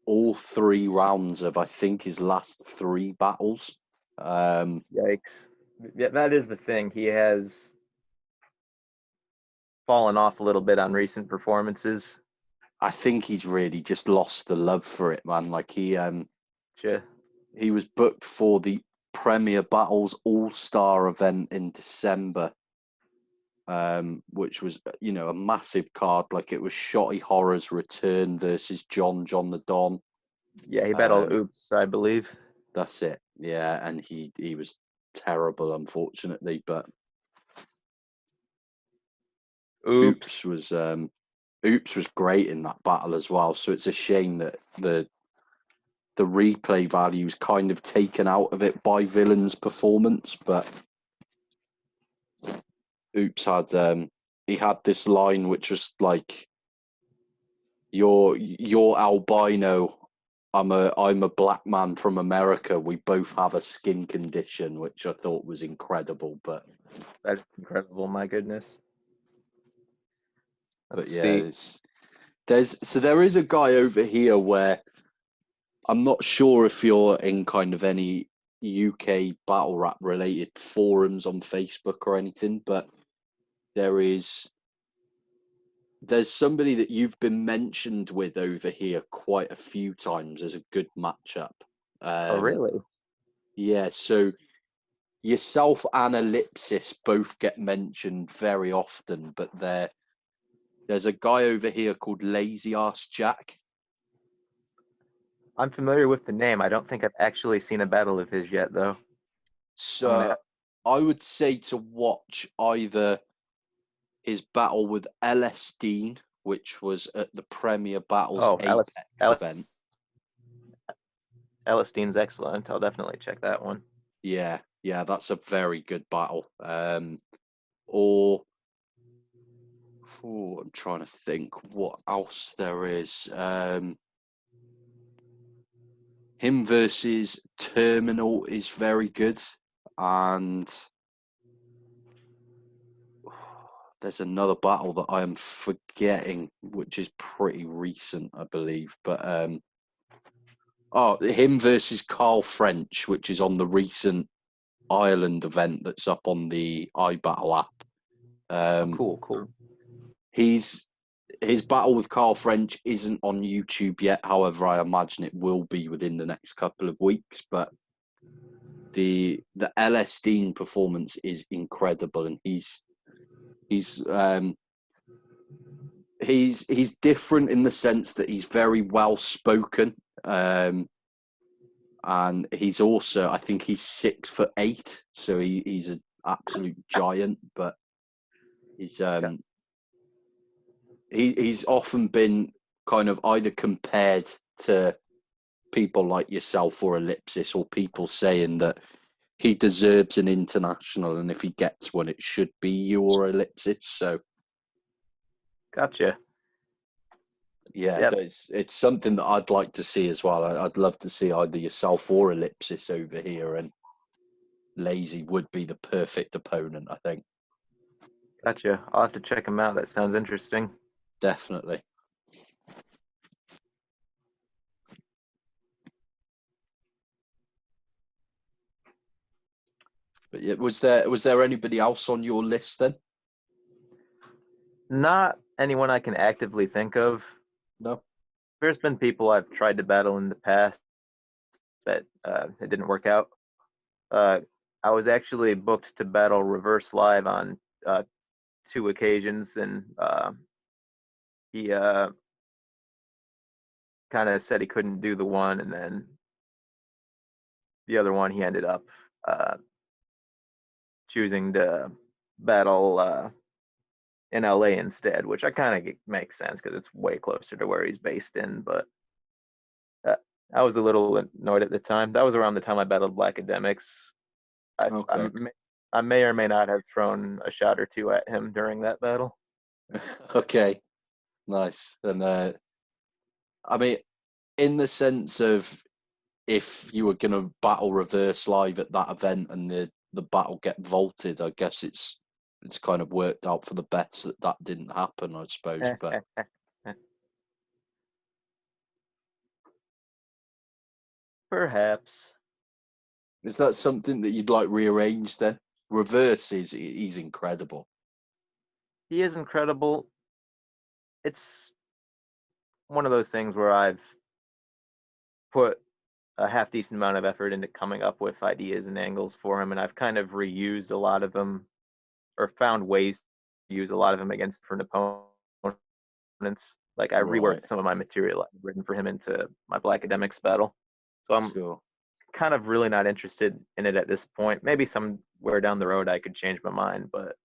all 3 rounds of I think his last 3 battles. yikes. Yeah, that is the thing. He has fallen off a little bit on recent performances. I think he's really just lost the love for it, man. Like Gotcha. he was booked for the Premier Battles All Star event in December, which was a massive card. Like it was Shotty Horror's return versus John the Don. Yeah, he battled Um, Oops, I believe. that's it. Yeah, and he was terrible, unfortunately. But Oops. Oops was Oops was great in that battle as well. So it's a shame that the replay value is kind of taken out of it by Villain's performance. But Oops had he had this line which was like, "You're albino. I'm a black man from America. We both have a skin condition," which I thought was incredible. But That's incredible. My goodness. Let's yeah, see. there is a guy over here where I'm not sure if you're in kind of any UK battle rap related forums on Facebook or anything, but there's somebody that you've been mentioned with over here quite a few times as a good matchup. Oh, really? Yeah, so yourself and Ellipsis both get mentioned very often, but there's a guy over here called Lazy Ass Jack. I'm familiar with the name. I don't think I've actually seen a battle of his yet, though. I'm gonna So I would say to watch either his battle with LS Dean, which was at the Premier Battles Oh, Apex event. Alice Dean's excellent. I'll definitely check that one. Yeah, that's a very good battle. Or I'm trying to think what else there is. Him versus Terminal is very good, and there's another battle that I am forgetting, which is pretty recent, I believe. But him versus Carl French, which is on the recent Ireland event that's up on the iBattle app. Cool. His battle with Carl French isn't on YouTube yet. However, I imagine it will be within the next couple of weeks. But the LS Dean performance is incredible, and he's different in the sense that he's very well spoken. and he's also, I think he's 6'8", so he's an absolute giant. But he's he's often been kind of either compared to people like yourself or Ellipsis, or people saying that he deserves an international, and if he gets one, it should be you or Ellipsis. So Gotcha. yeah, Yeah, it's something that I'd like to see as well. I'd love to see either yourself or Ellipsis over here, and Lazy would be the perfect opponent, I think. gotcha. I'll have to check him out. That sounds interesting. Definitely. But yeah, was there anybody else on your list then? Not anyone I can actively think of. No. There's been people I've tried to battle in the past that it didn't work out. I was actually booked to battle Reverse Live on 2 occasions, and he kind of said he couldn't do the one, and then the other one he ended up choosing to battle in LA instead, which I kind of makes sense because it's way closer to where he's based in. But I was a little annoyed at the time. That was around the time I battled Black Academics. Okay. I may or may not have thrown a shot or two at him during that battle. Okay. Nice. And I mean, in the sense of, if you were going to battle Reverse Live at that event and the battle get vaulted, I guess it's kind of worked out for the best that that didn't happen, I suppose. But Perhaps. is that something that you'd like rearranged then? Reverse is, he's incredible. He is incredible. It's one of those things where I've put a half decent amount of effort into coming up with ideas and angles for him, and I've kind of reused a lot of them, or found ways to use a lot of them against different opponents. Like I Right. reworked some of my material I've written for him into my Black Academics battle. So I'm Sure. kind of really not interested in it at this point. Maybe somewhere down the road I could change my mind, but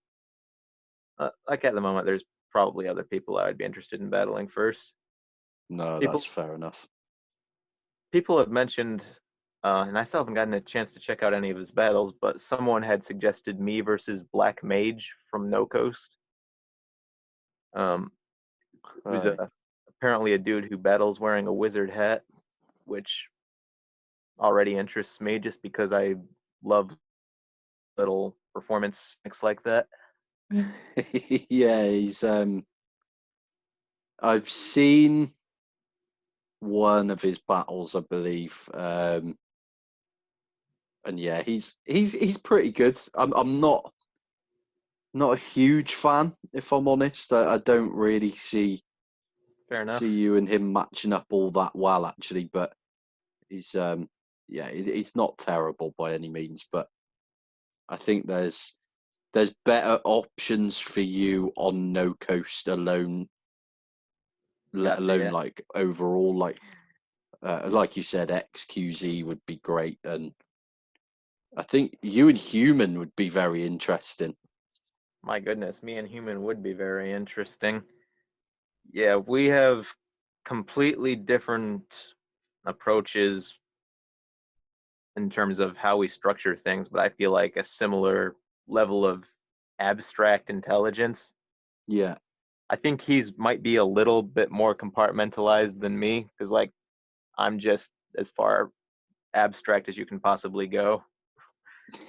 like at the moment, there's probably other people I would be interested in battling first. No, that's People fair enough. people have mentioned, and I still haven't gotten a chance to check out any of his battles, but someone had suggested me versus Black Mage from No Coast, um, who's Right. apparently a dude who battles wearing a wizard hat, which already interests me just because I love little performance mix like that. Yeah, he's I've seen one of his battles, I believe. And yeah, he's pretty good. I'm not a huge fan, if I'm honest. I don't really Fair see enough. you and him matching up all that well, actually. But he's yeah, he's not terrible by any means. But I think there's better options for you on No Coast alone, let Gotcha. alone Yeah. like overall, like you said, XQZ would be great, and I think you and Human would be very interesting. My goodness, me and Human would be very interesting. Yeah, we have completely different approaches in terms of how we structure things, but I feel like a similar level of abstract intelligence. Yeah. I think he's might be a little bit more compartmentalized than me because like I'm just as far abstract as you can possibly go.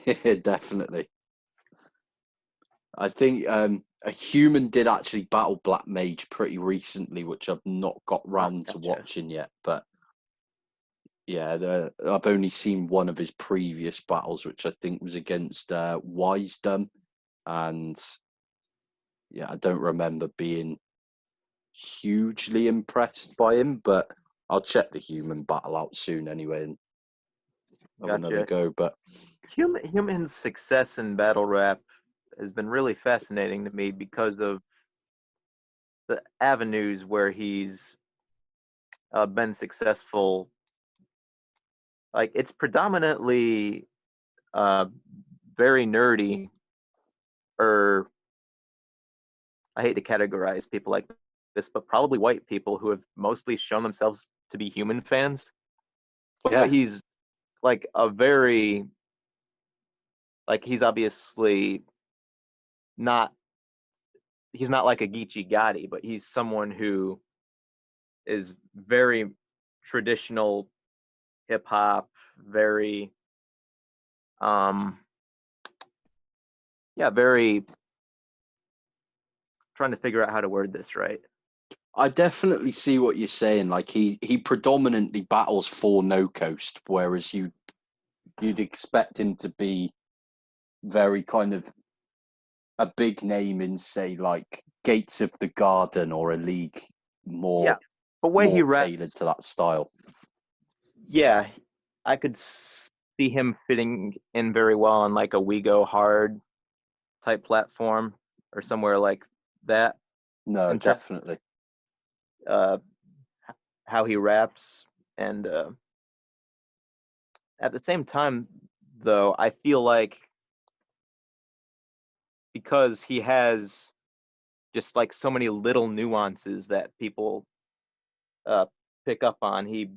Definitely. I think a Human did actually battle Black Mage pretty recently, which I've not got Ah, round to gotcha. watching yet. But yeah, I've only seen one of his previous battles, which I think was against Wisdom, and yeah, I don't remember being hugely impressed by him. But I'll check the Human battle out soon anyway and have another Gotcha. go. But Human's success in battle rap has been really fascinating to me because of the avenues where he's been successful like it's predominantly very nerdy, or I hate to categorize people like this, but probably white people who have mostly shown themselves to be human fans. But Yeah, he's like a very, like he's obviously not, he's not like a Geechee Gotti, but he's someone who is very traditional hip hop, very um yeah, very, trying to figure out how to word this right. I definitely see what you're saying. Like he predominantly battles for no coast, whereas you'd expect him to be very kind of a big name in, say, like Gates of the Garden or a league Yeah. more The way he more tailored raps, to that style. yeah, I could see him fitting in very well on like a We Go Hard type platform or somewhere like that. No, In terms definitely. of how he raps, and at the same time, though, I feel like because he has just like so many little nuances that people uh, pick up on, he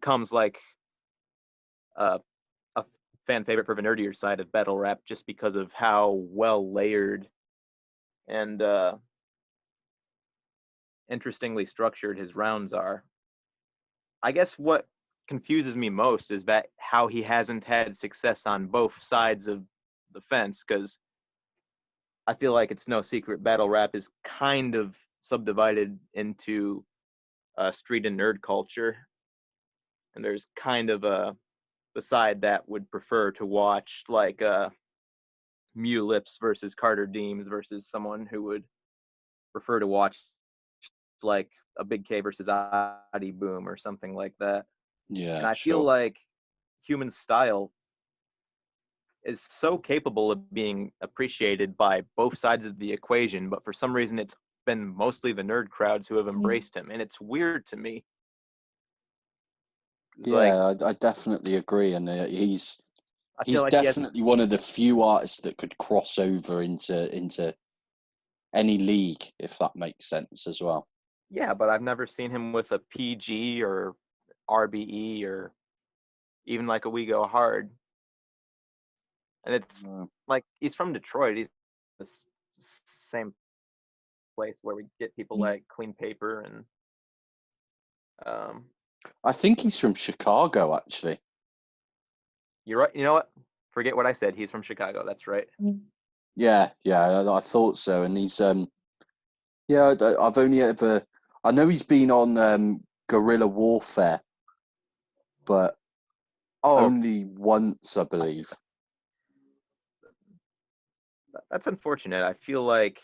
becomes like uh, a fan favorite for the nerdier side of battle rap just because of how well layered and interestingly structured his rounds are. I guess what confuses me most is that how he hasn't had success on both sides of the fence, because I feel like it's no secret battle rap is kind of subdivided into street and nerd culture, and there's kind of a side that would prefer to watch like Mew Lips versus Carter Deems versus someone who would prefer to watch like a Big K versus Adi Boom or something like that. And Yeah, I feel sure. like human style is so capable of being appreciated by both sides of the equation, but for some reason it's been mostly the nerd crowds who have embraced him. And it's weird to me. It's like, Yeah, I definitely agree, and I feel he's like he hasn't, definitely one of the few artists that could cross over into any league, if that makes sense as well. yeah, but I've never seen him with a PG or RBE or even like a We Go Hard. And it's Mm. like he's from Detroit. He's this same place where we get people like Clean Paper and um, I think he's from Chicago, actually. you're right. You know what? Forget what I said. He's from Chicago. That's right. Yeah, yeah, I thought so, and yeah, I've only ever, I know he's been on Guerrilla Warfare, but Oh, only once, I believe. that's unfortunate. I feel like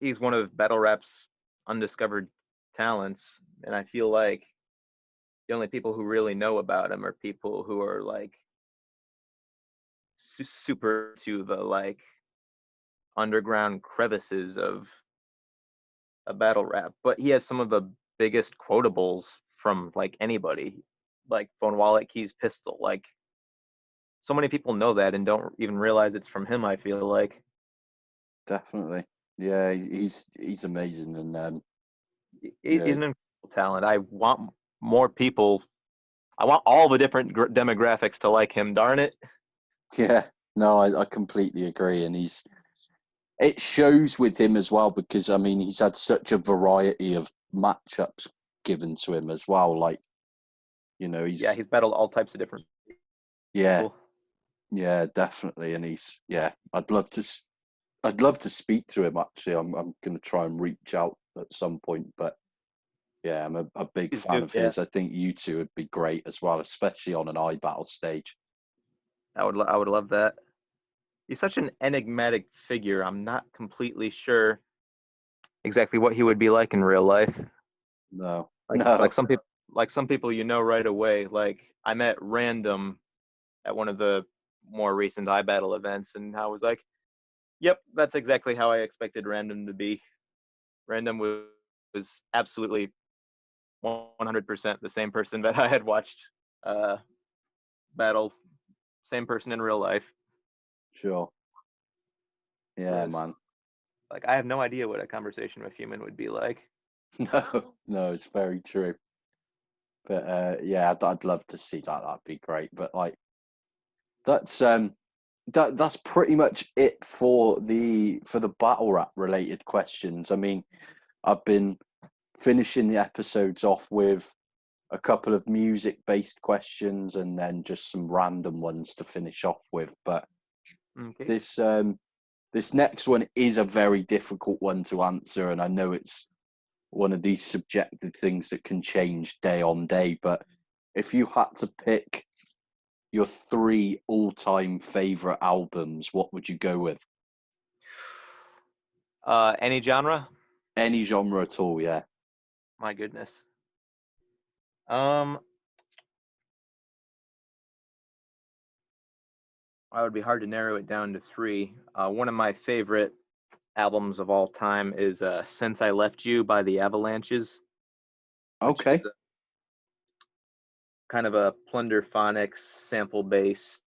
he's one of battle rap's undiscovered talents, and I feel like the only people who really know about him are people who are like super to the like underground crevices of a battle rap. But he has some of the biggest quotables from like anybody, like Phone Wallet Keys Pistol. Like so many people know that and don't even realize it's from him. I feel like Definitely. Yeah, he's amazing, and he's yeah, an incredible talent. I want more people. I want all the different demographics to like him. Darn it. yeah. No, I completely agree, and it shows with him as well because I mean he's had such a variety of matchups given to him as well. Like Yeah, he's he's battled all types of different yeah, people. yeah, definitely, and he's yeah. I'd love to speak to him. Actually, I'm going to try and reach out at some point, but yeah, I'm a big He's fan good. of Yeah, his. I think you two would be great as well, especially on an iBattle stage. I would love that. He's such an enigmatic figure. I'm not completely sure exactly what he would be like in real life. No, Like no, some people you know right away. Like I met Random at one of the more recent iBattle events, and I was like, "Yep, that's exactly how I expected Random to be." Random was absolutely 100% the same person that I had watched battle, same person in real life. Sure. Yeah, Was man. like, I have no idea what a conversation with a human would be like. No, no, it's very true. But yeah, I'd love to see that. That'd be great. But like, that's that's pretty much it for the battle rap related questions. I mean, I've been finishing the episodes off with a couple of music based questions and then just some random ones to finish off with. But Okay. this next one is a very difficult one to answer, and I know it's one of these subjective things that can change day on day. But if you had to pick your 3 all-time favorite albums, what would you go with? Any genre? Any genre at all, yeah. My goodness. I would be hard to narrow it down to 3. One of my favorite albums of all time is "Since I Left You" by the Avalanches, which Okay. is kind of a plunderphonic, sample-based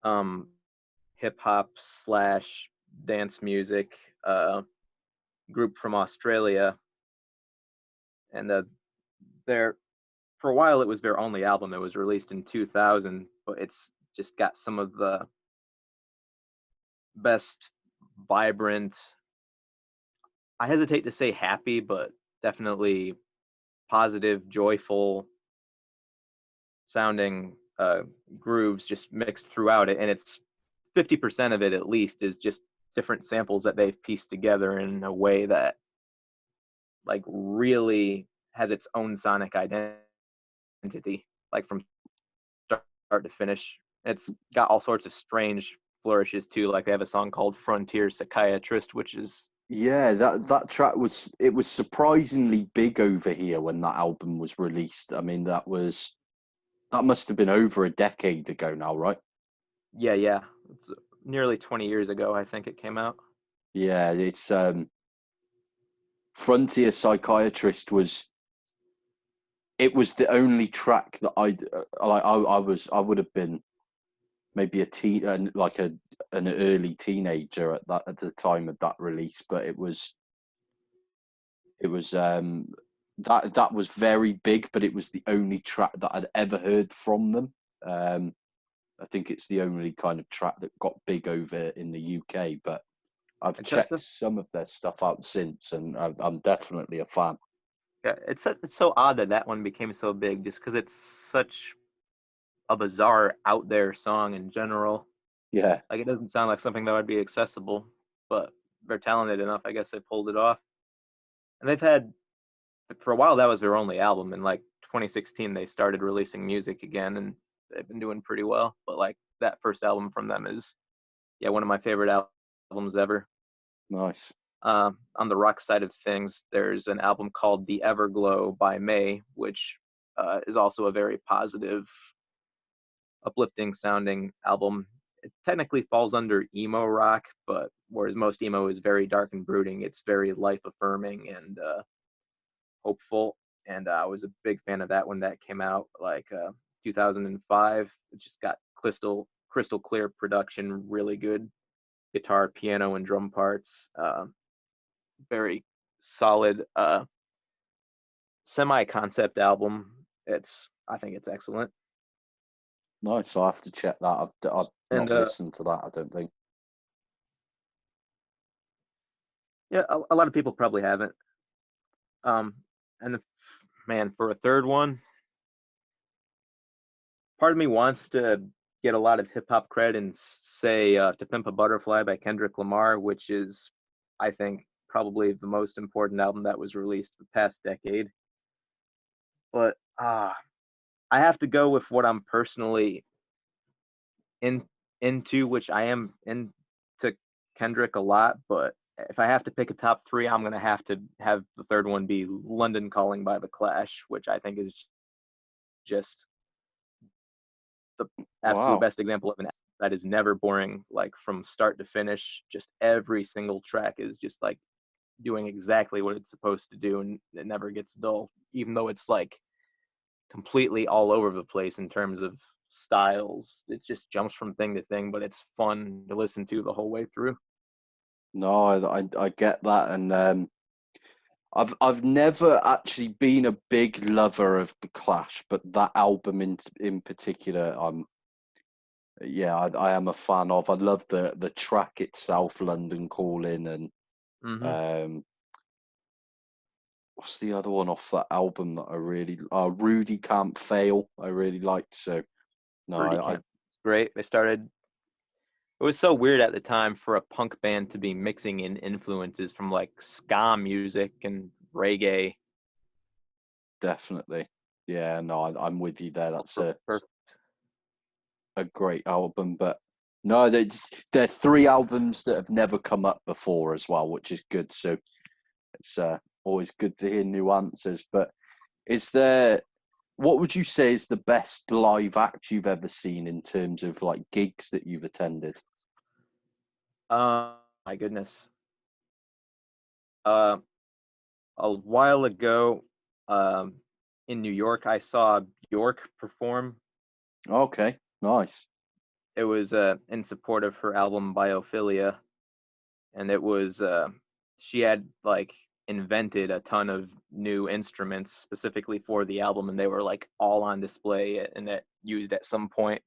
um, hip hop slash dance music group from Australia, and their for a while it was their only album. It was released in 2000, but it's just got some of the best vibrant. I hesitate to say happy, but definitely positive, joyful sounding grooves just mixed throughout it, and it's 50% of it at least is just different samples that they've pieced together in a way that like really has its own sonic identity, like from start to finish. It's got all sorts of strange flourishes too. Like they have a song called "Frontier Psychiatrist," which is Yeah, that track was surprisingly big over here when that album was released. I mean, that must have been over a decade ago now, right? yeah, it's nearly 20 years ago I think it came out. Yeah, it's Frontier Psychiatrist was it was the only track that I would have been maybe a teen like an early teenager at the time of that release, but it was that was very big, but it was the only track that I'd ever heard from them. I think it's the only kind of track that got big over in the UK, but I've It's checked so, some of their stuff out since, and I'm definitely a fan. yeah, it's so odd that that one became so big just because it's such a bizarre out there song in general. Yeah, Like it doesn't sound like something that would be accessible, but they're talented enough. I guess they pulled it off. And they've had for a while that was their only album. In like 2016, they started releasing music again, and they've been doing pretty well. But like that first album from them is yeah one of my favorite albums ever. nice. On the rock side of things, there's an album called "The Everglow" by May, which is also a very positive, uplifting sounding album. It technically falls under emo rock, but whereas most emo is very dark and brooding, it's very life affirming and hopeful. And I was a big fan of that when that came out, like 2005. It just got crystal clear production, really good guitar, piano, and drum parts. Very solid semi concept album. I think it's excellent. Nice. I'll have to check that. I've And not listened to that, I don't think. yeah, a lot of people probably haven't. Um, and man, for a third one, part of me wants to get a lot of hip hop cred and say "To Pimp a Butterfly" by Kendrick Lamar, which is, I think, probably the most important album that was released the past decade. But I have to go with what I'm personally in into, which I am into Kendrick a lot. But if I have to pick a top 3, I'm gonna have to have the third one be "London Calling" by The Clash, which I think is just the absolute Wow. best example of an album that is never boring, like from start to finish. Just every single track is just like doing exactly what it's supposed to do, and it never gets dull, even though it's like completely all over the place in terms of styles. It just jumps from thing to thing, but it's fun to listen to the whole way through. No, I get that, and I've never actually been a big lover of the Clash, but that album in particular, I am a fan of. I love the track itself, London Calling, and Mm-hmm. um, what's the other one off that album that I really, Rudy Can't Fail. I really liked. So no, Pretty I camp. It's great. They started. It was so weird at the time for a punk band to be mixing in influences from like ska music and reggae. definitely, yeah, no, I'm with you there. So That's perfect. a great album, but no, they're three albums that have never come up before as well, which is good. So it's always good to hear new answers. But is there, what would you say is the best live act you've ever seen in terms of like gigs that you've attended? My goodness. Uh, a while ago, um, in New York, I saw Bjork perform. Okay, nice. It was in support of her album Biophilia, and it was she had like invented a ton of new instruments specifically for the album, and they were like all on display and that used at some point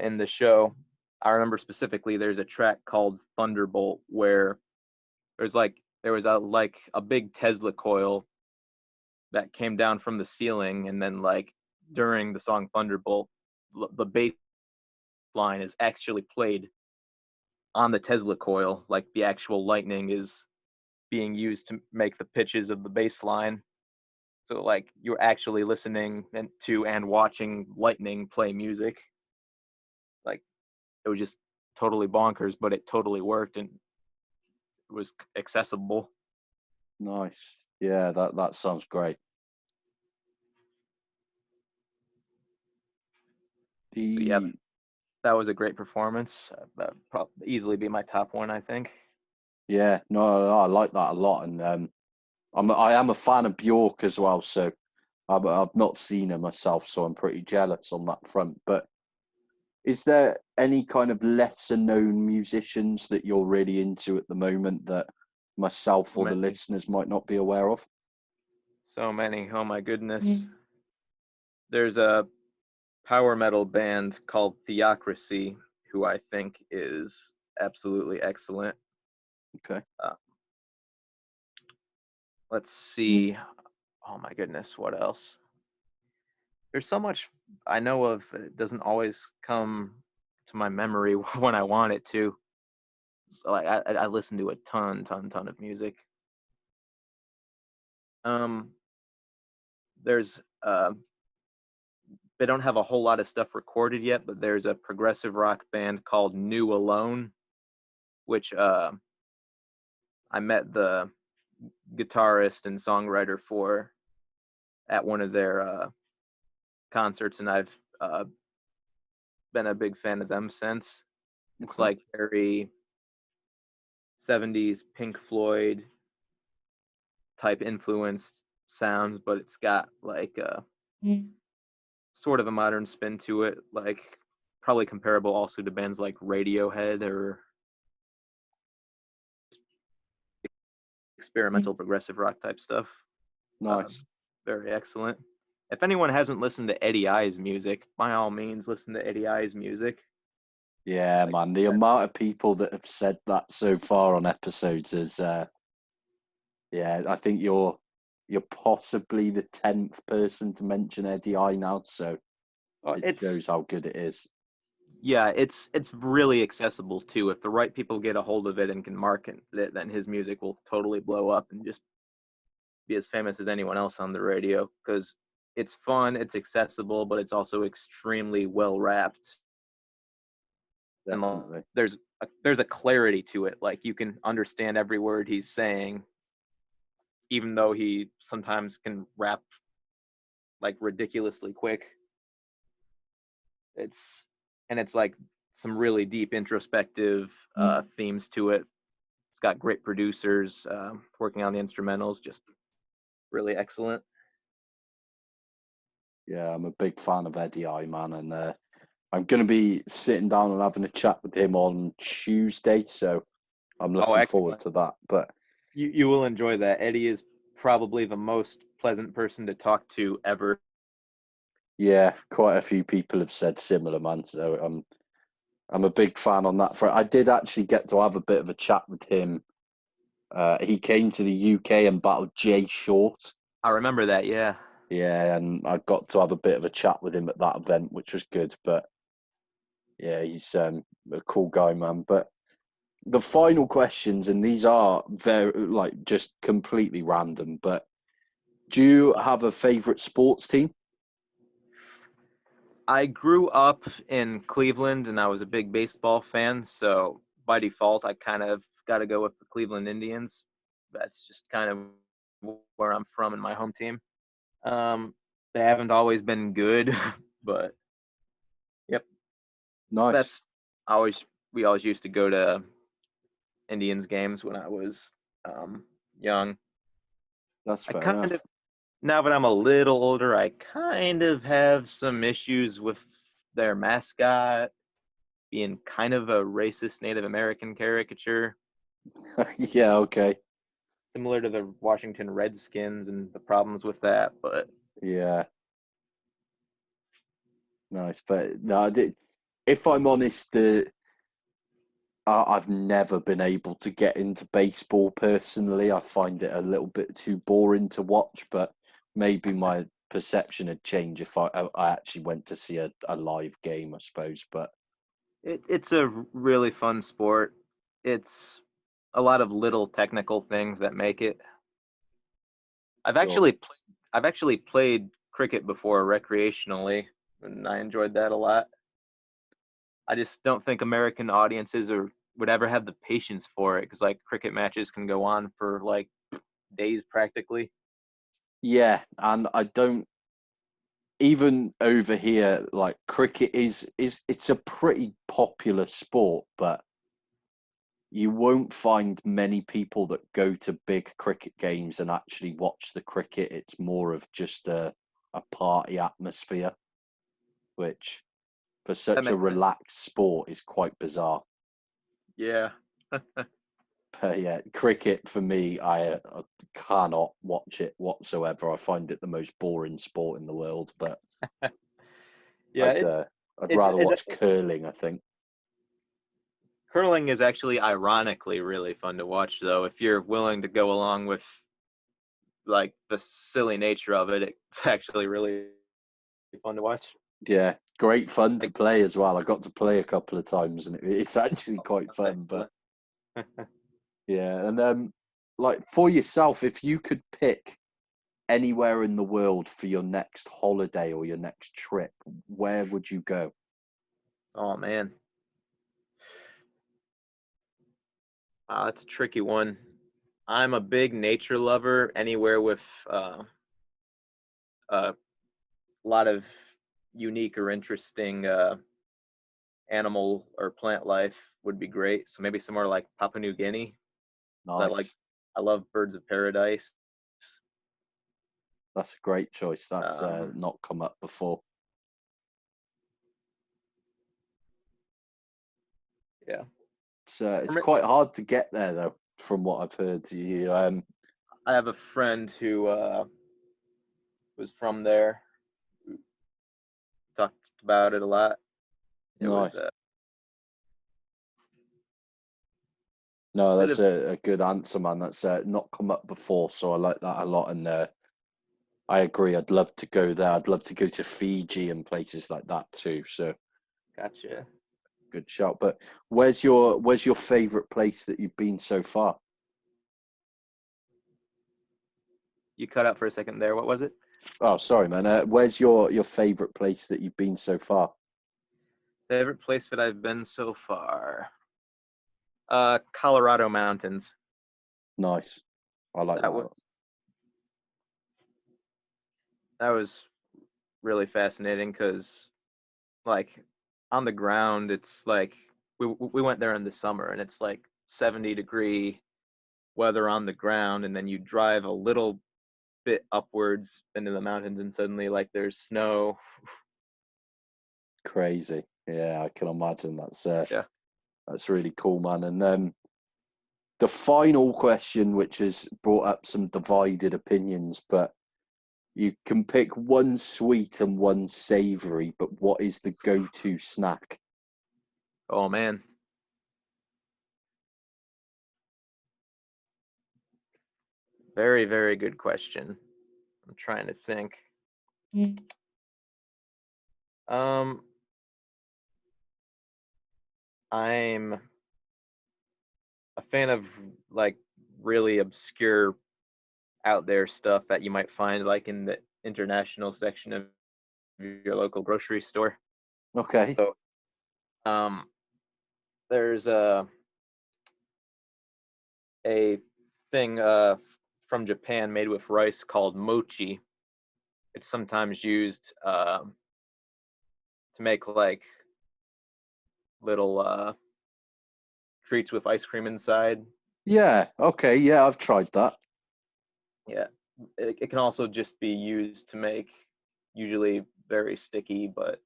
in the show. I remember specifically there's a track called Thunderbolt where there was a big Tesla coil that came down from the ceiling, and then like during the song Thunderbolt, the bass line is actually played on the Tesla coil, like the actual lightning is being used to make the pitches of the bass line. So like you're actually listening and watching lightning play music. Like it was just totally bonkers, but it totally worked and it was accessible. Nice. Yeah, that sounds great. So yeah, The that was a great performance. That probably easily be my top one, I think. Yeah, no, I like that a lot, and I am a fan of Bjork as well. So I've not seen her myself, so I'm pretty jealous on that front. But is there any kind of lesser known musicians that you're really into at the moment that myself So or the many, listeners might not be aware of? so many. Oh my goodness. There's a power metal band called Theocracy, who I think is absolutely excellent. Okay. Uh, let's see. Oh my goodness, what else? There's so much I know of. It doesn't always come to my memory when I want it to. So like I listen to a ton of music. Um, there's they don't have a whole lot of stuff recorded yet, but there's a progressive rock band called New Alone, which I met the guitarist and songwriter for at one of their concerts, and I've been a big fan of them since. It's Okay. like very 70s Pink Floyd type influenced sounds, but it's got like a sort of a modern spin to it, like probably comparable also to bands like Radiohead or experimental progressive rock type stuff. Uh, Nice. very excellent. If anyone hasn't listened to Eddie I's music, by all means, listen to Eddie I's music. Yeah, Like, man. The amount of people that have said that so far on episodes is, yeah, I think you're possibly the 10th person to mention Eddie I now, so it it's shows how good it is. yeah, it's really accessible too. If the right people get a hold of it and can market it, then his music will totally blow up and just be as famous as anyone else on the radio because it's fun, it's accessible, but it's also extremely well wrapped. And Definitely. there's a clarity to it. Like you can understand every word he's saying, even though he sometimes can rap like ridiculously quick. It's like some really deep introspective themes to it. It's got great producers working on the instrumentals, just really excellent. Yeah, I'm a big fan of Eddie I, man, and I'm going to be sitting down and having a chat with him on Tuesday, so I'm Oh, looking forward excellent. to that. But You will enjoy that. Eddie is probably the most pleasant person to talk to ever. yeah, quite a few people have said similar, man. So I'm a big fan on that front. I did actually get to have a bit of a chat with him. He came to the UK and battled Jay Short. I remember that, yeah. Yeah, and I got to have a bit of a chat with him at that event, which was good. But yeah, he's a cool guy, man. But the final questions, and these are very like just completely random. But do you have a favorite sports team? I grew up in Cleveland and I was a big baseball fan, so by default I kind of got to go with the Cleveland Indians. That's just kind of where I'm from and my home team. They haven't always been good, but yep, Nice. that's always we always used to go to Indians games when I was young. That's I fair kind of enough. Now that I'm a little older, I kind of have some issues with their mascot being kind of a racist Native American caricature, Yeah, okay. similar to the Washington Redskins and the problems with that. But Yeah, nice. But no, if I'm honest, I've never been able to get into baseball personally. I find it a little bit too boring to watch, but maybe my perception had changed if I actually went to see a live game, I suppose. But it's a really fun sport. It's a lot of little technical things that make it. I've sure. actually I've actually played cricket before recreationally, and I enjoyed that a lot. I just don't think American audiences would ever have the patience for it because like cricket matches can go on for like days practically. Yeah, and I don't even over here, like cricket is it's a pretty popular sport, but you won't find many people that go to big cricket games and actually watch the cricket. It's more of just a party atmosphere, which for That such a makes sense. relaxed sport is quite bizarre. Yeah. But yeah, cricket for me, I cannot watch it whatsoever. I find it the most boring sport in the world. But Yeah, I'd I'd it, rather it, watch it curling, I think. curling is actually ironically really fun to watch though. If you're willing to go along with like the silly nature of it, it's actually really fun to watch. Yeah, great fun to Like, play as well. I got to play a couple of times, and it's actually quite that's fun. But excellent. yeah, and like for yourself, if you could pick anywhere in the world for your next holiday or your next trip, where would you go? Oh man, that's a tricky one. I'm a big nature lover. Anywhere with a lot of unique or interesting animal or plant life would be great. So maybe somewhere like Papua New Guinea. I like Nice. I love birds of paradise. That's a great choice. That's Um, not come up before. yeah, It's quite hard to get there though, from what I've heard. You I have a friend who was from there. Who talked about it a lot. It was nice. No, bit that's of a good answer, man. That's not come up before, so I like that a lot. And I agree. I'd love to go there. I'd love to go to Fiji and places like that too. So gotcha. good shout. But where's your favorite place that you've been so far? You cut out for a second there. What was it? Oh, sorry, man. Where's your favorite place that you've been so far? Favorite place that I've been so far? Colorado mountains. Nice. I like That that. was that was really fascinating because like on the ground it's like we went there in the summer and it's like 70 degree weather on the ground, and then you drive a little bit upwards into the mountains, and suddenly like there's snow. Crazy. Yeah, I can imagine. Yeah. That's really cool, man. And the final question, which has brought up some divided opinions, but you can pick one sweet and one savory, but what is the go-to snack? Oh man. Very, very good question. I'm trying to think. Um, I'm a fan of like really obscure out there stuff that you might find like in the international section of your local grocery store. Okay. So um there's a thing from Japan made with rice called mochi. It's sometimes used to make like little treats with ice cream inside. Yeah. Okay. Yeah, I've tried that. Yeah, it can also just be used to make usually very sticky but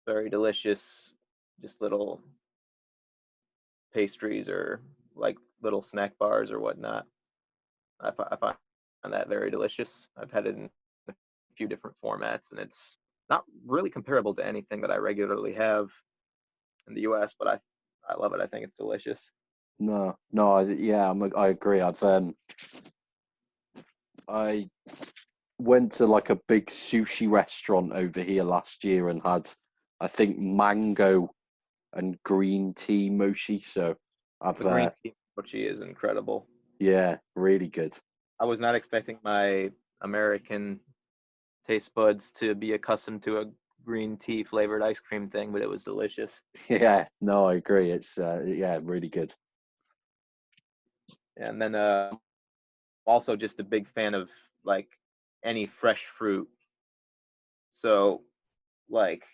very delicious, just little pastries or like little snack bars or whatnot. I find that very delicious. I've had it in a few different formats, and it's not really comparable to anything that I regularly have in the U.S., but I love it. I think it's delicious. No, no. I agree. I went to like a big sushi restaurant over here last year and had, I think, mango and green tea mochi. So I've The green tea mochi is incredible. yeah, really good. I was not expecting my American taste buds to be accustomed to a green tea flavored ice cream thing, but it was delicious. Yeah, no, I agree. It's yeah, really good. And then also just a big fan of like any fresh fruit. So like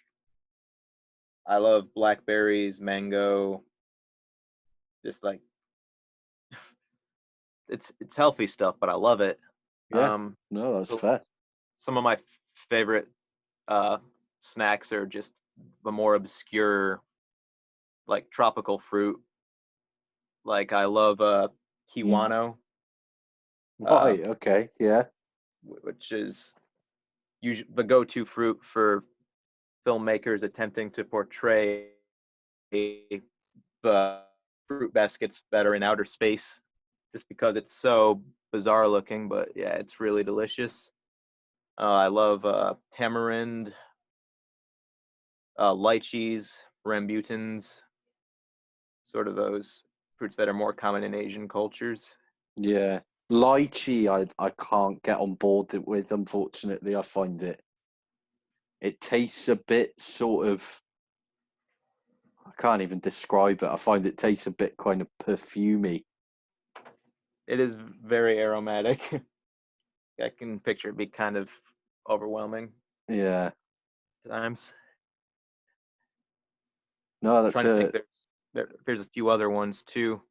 I love blackberries, mango, just like it's healthy stuff, but I love it. Yeah, Um, no, that's so fair. some of my favorite uh, snacks are just the more obscure, like tropical fruit. Like I love kiwano, uh, Right, okay, yeah, which is usually the go-to fruit for filmmakers attempting to portray the fruit baskets that are in outer space, just because it's so bizarre looking. But yeah, it's really delicious. I love tamarind, lychees, rambutans, sort of those fruits that are more common in Asian cultures. yeah. Lychee, I can't get on board with, unfortunately. I find it tastes a bit sort of, I can't even describe it. I find it tastes a bit kind of perfumey. It is very aromatic. I can picture it be kind of overwhelming Yeah, at times. no, I'm that's trying to think a there's a few other ones too.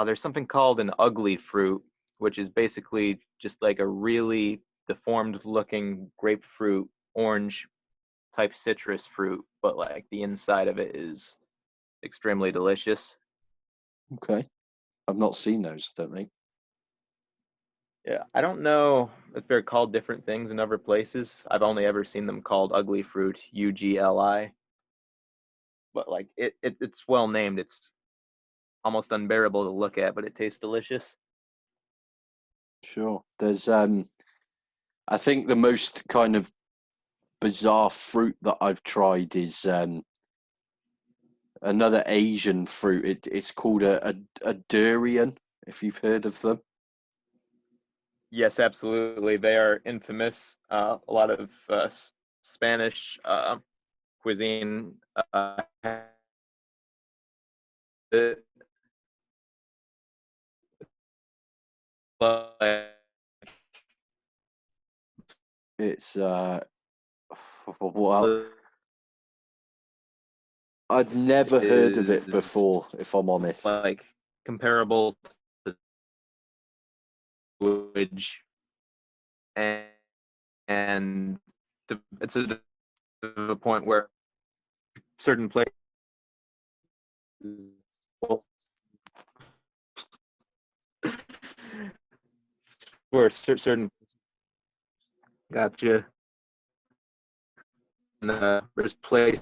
There's something called an ugly fruit, which is basically just like a really deformed looking grapefruit, orange type citrus fruit, but like the inside of it is extremely delicious. okay. I've not seen those, I don't think. Yeah, I don't know if they're called different things in other places. I've only ever seen them called ugly fruit, UGLI, but like it's well named. It's almost unbearable to look at, but it tastes delicious. Sure. There's I think the most kind of bizarre fruit that I've tried is another Asian fruit. It's called a durian, if you've heard of them. Yes, absolutely. They are infamous. A lot of Spanish cuisine. But It's well, I'd never heard of it is before, if I'm honest. like comparable sewage, and it's to the point where certain places where certain gotcha and there's place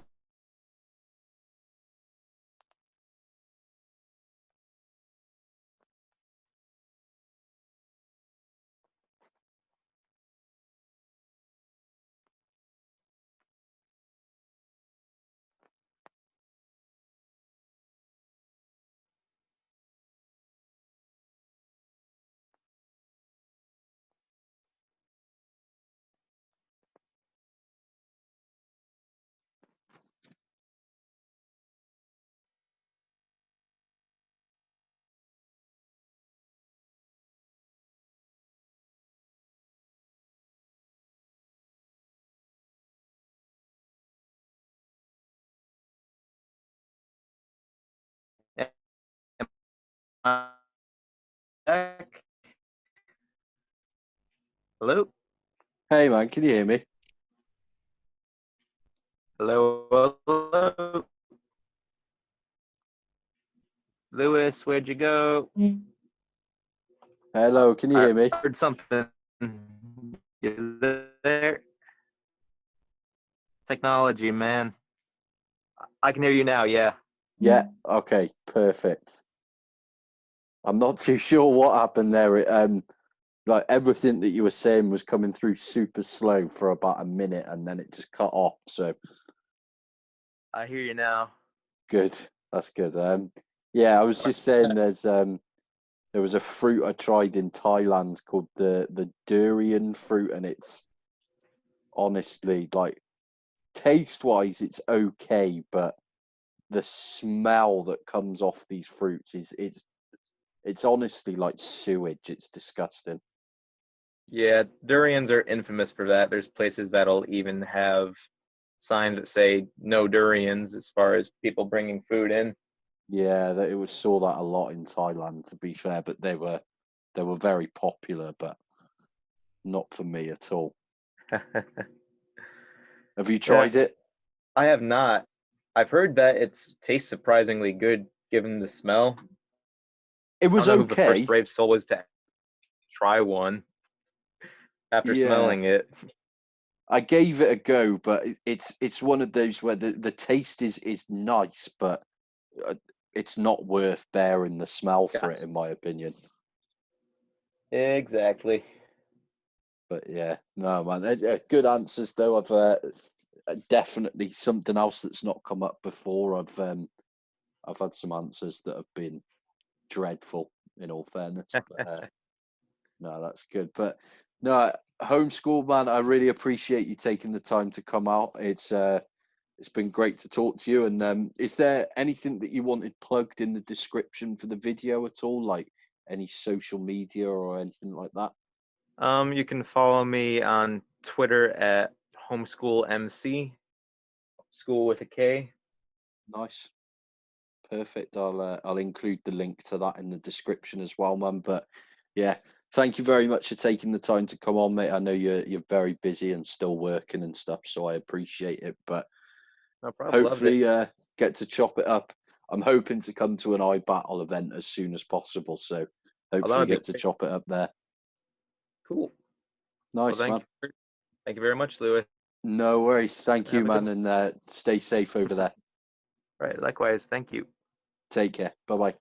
hello Hey man, can you hear me? hello Lewis, where'd you go? Hello, can you I hear me? heard something. You there? Technology, man. I can hear you now. Yeah. Yeah, okay, perfect. I'm not too sure what happened there. Like everything that you were saying was coming through super slow for about a minute and then it just cut off. So I hear you now. good. That's good. Yeah, I was just saying there was a fruit I tried in Thailand called the durian fruit, and it's honestly like taste wise it's okay, but the smell that comes off these fruits is it's honestly like sewage. It's disgusting. Yeah, durians are infamous for that. There's places that'll even have signs that say no durians as far as people bringing food in. Yeah, that it was saw that a lot in Thailand, to be fair, but they were very popular, but not for me at all. Have you Yeah, tried it? I have not. I've heard that it tastes surprisingly good given the smell. It I don't was know who the first okay. brave soul is to try one after Yeah, smelling it. I gave it a go, but it's one of those where the taste is nice, but uh, it's not worth bearing the smell for it, Gotcha. in my opinion. Exactly. But yeah, no man, good answers though. Definitely something else that's not come up before. I've had some answers that have been dreadful, in all fairness. But no, that's good. But no, homeschool man, I really appreciate you taking the time to come out. It's been great to talk to you. And is there anything that you wanted plugged in the description for the video at all, like any social media or anything like that? You can follow me on Twitter at homeschoolmc, school with a K. Nice. Perfect. I'll include the link to that in the description as well, man. But yeah, thank you very much for taking the time to come on, mate. I know you're very busy and still working and stuff, so I appreciate it. But No problem. Loved it. hopefully, get to chop it up. I'm hoping to come to an iBattle event as soon as possible, so Oh, that hopefully would be get to great. chop it up there. Cool. Well, Nice, man. thank you very much, Lewis. No worries. Thank you, Have a good man, one. and stay safe over there. Right. Likewise. Thank you. Take care. Bye bye.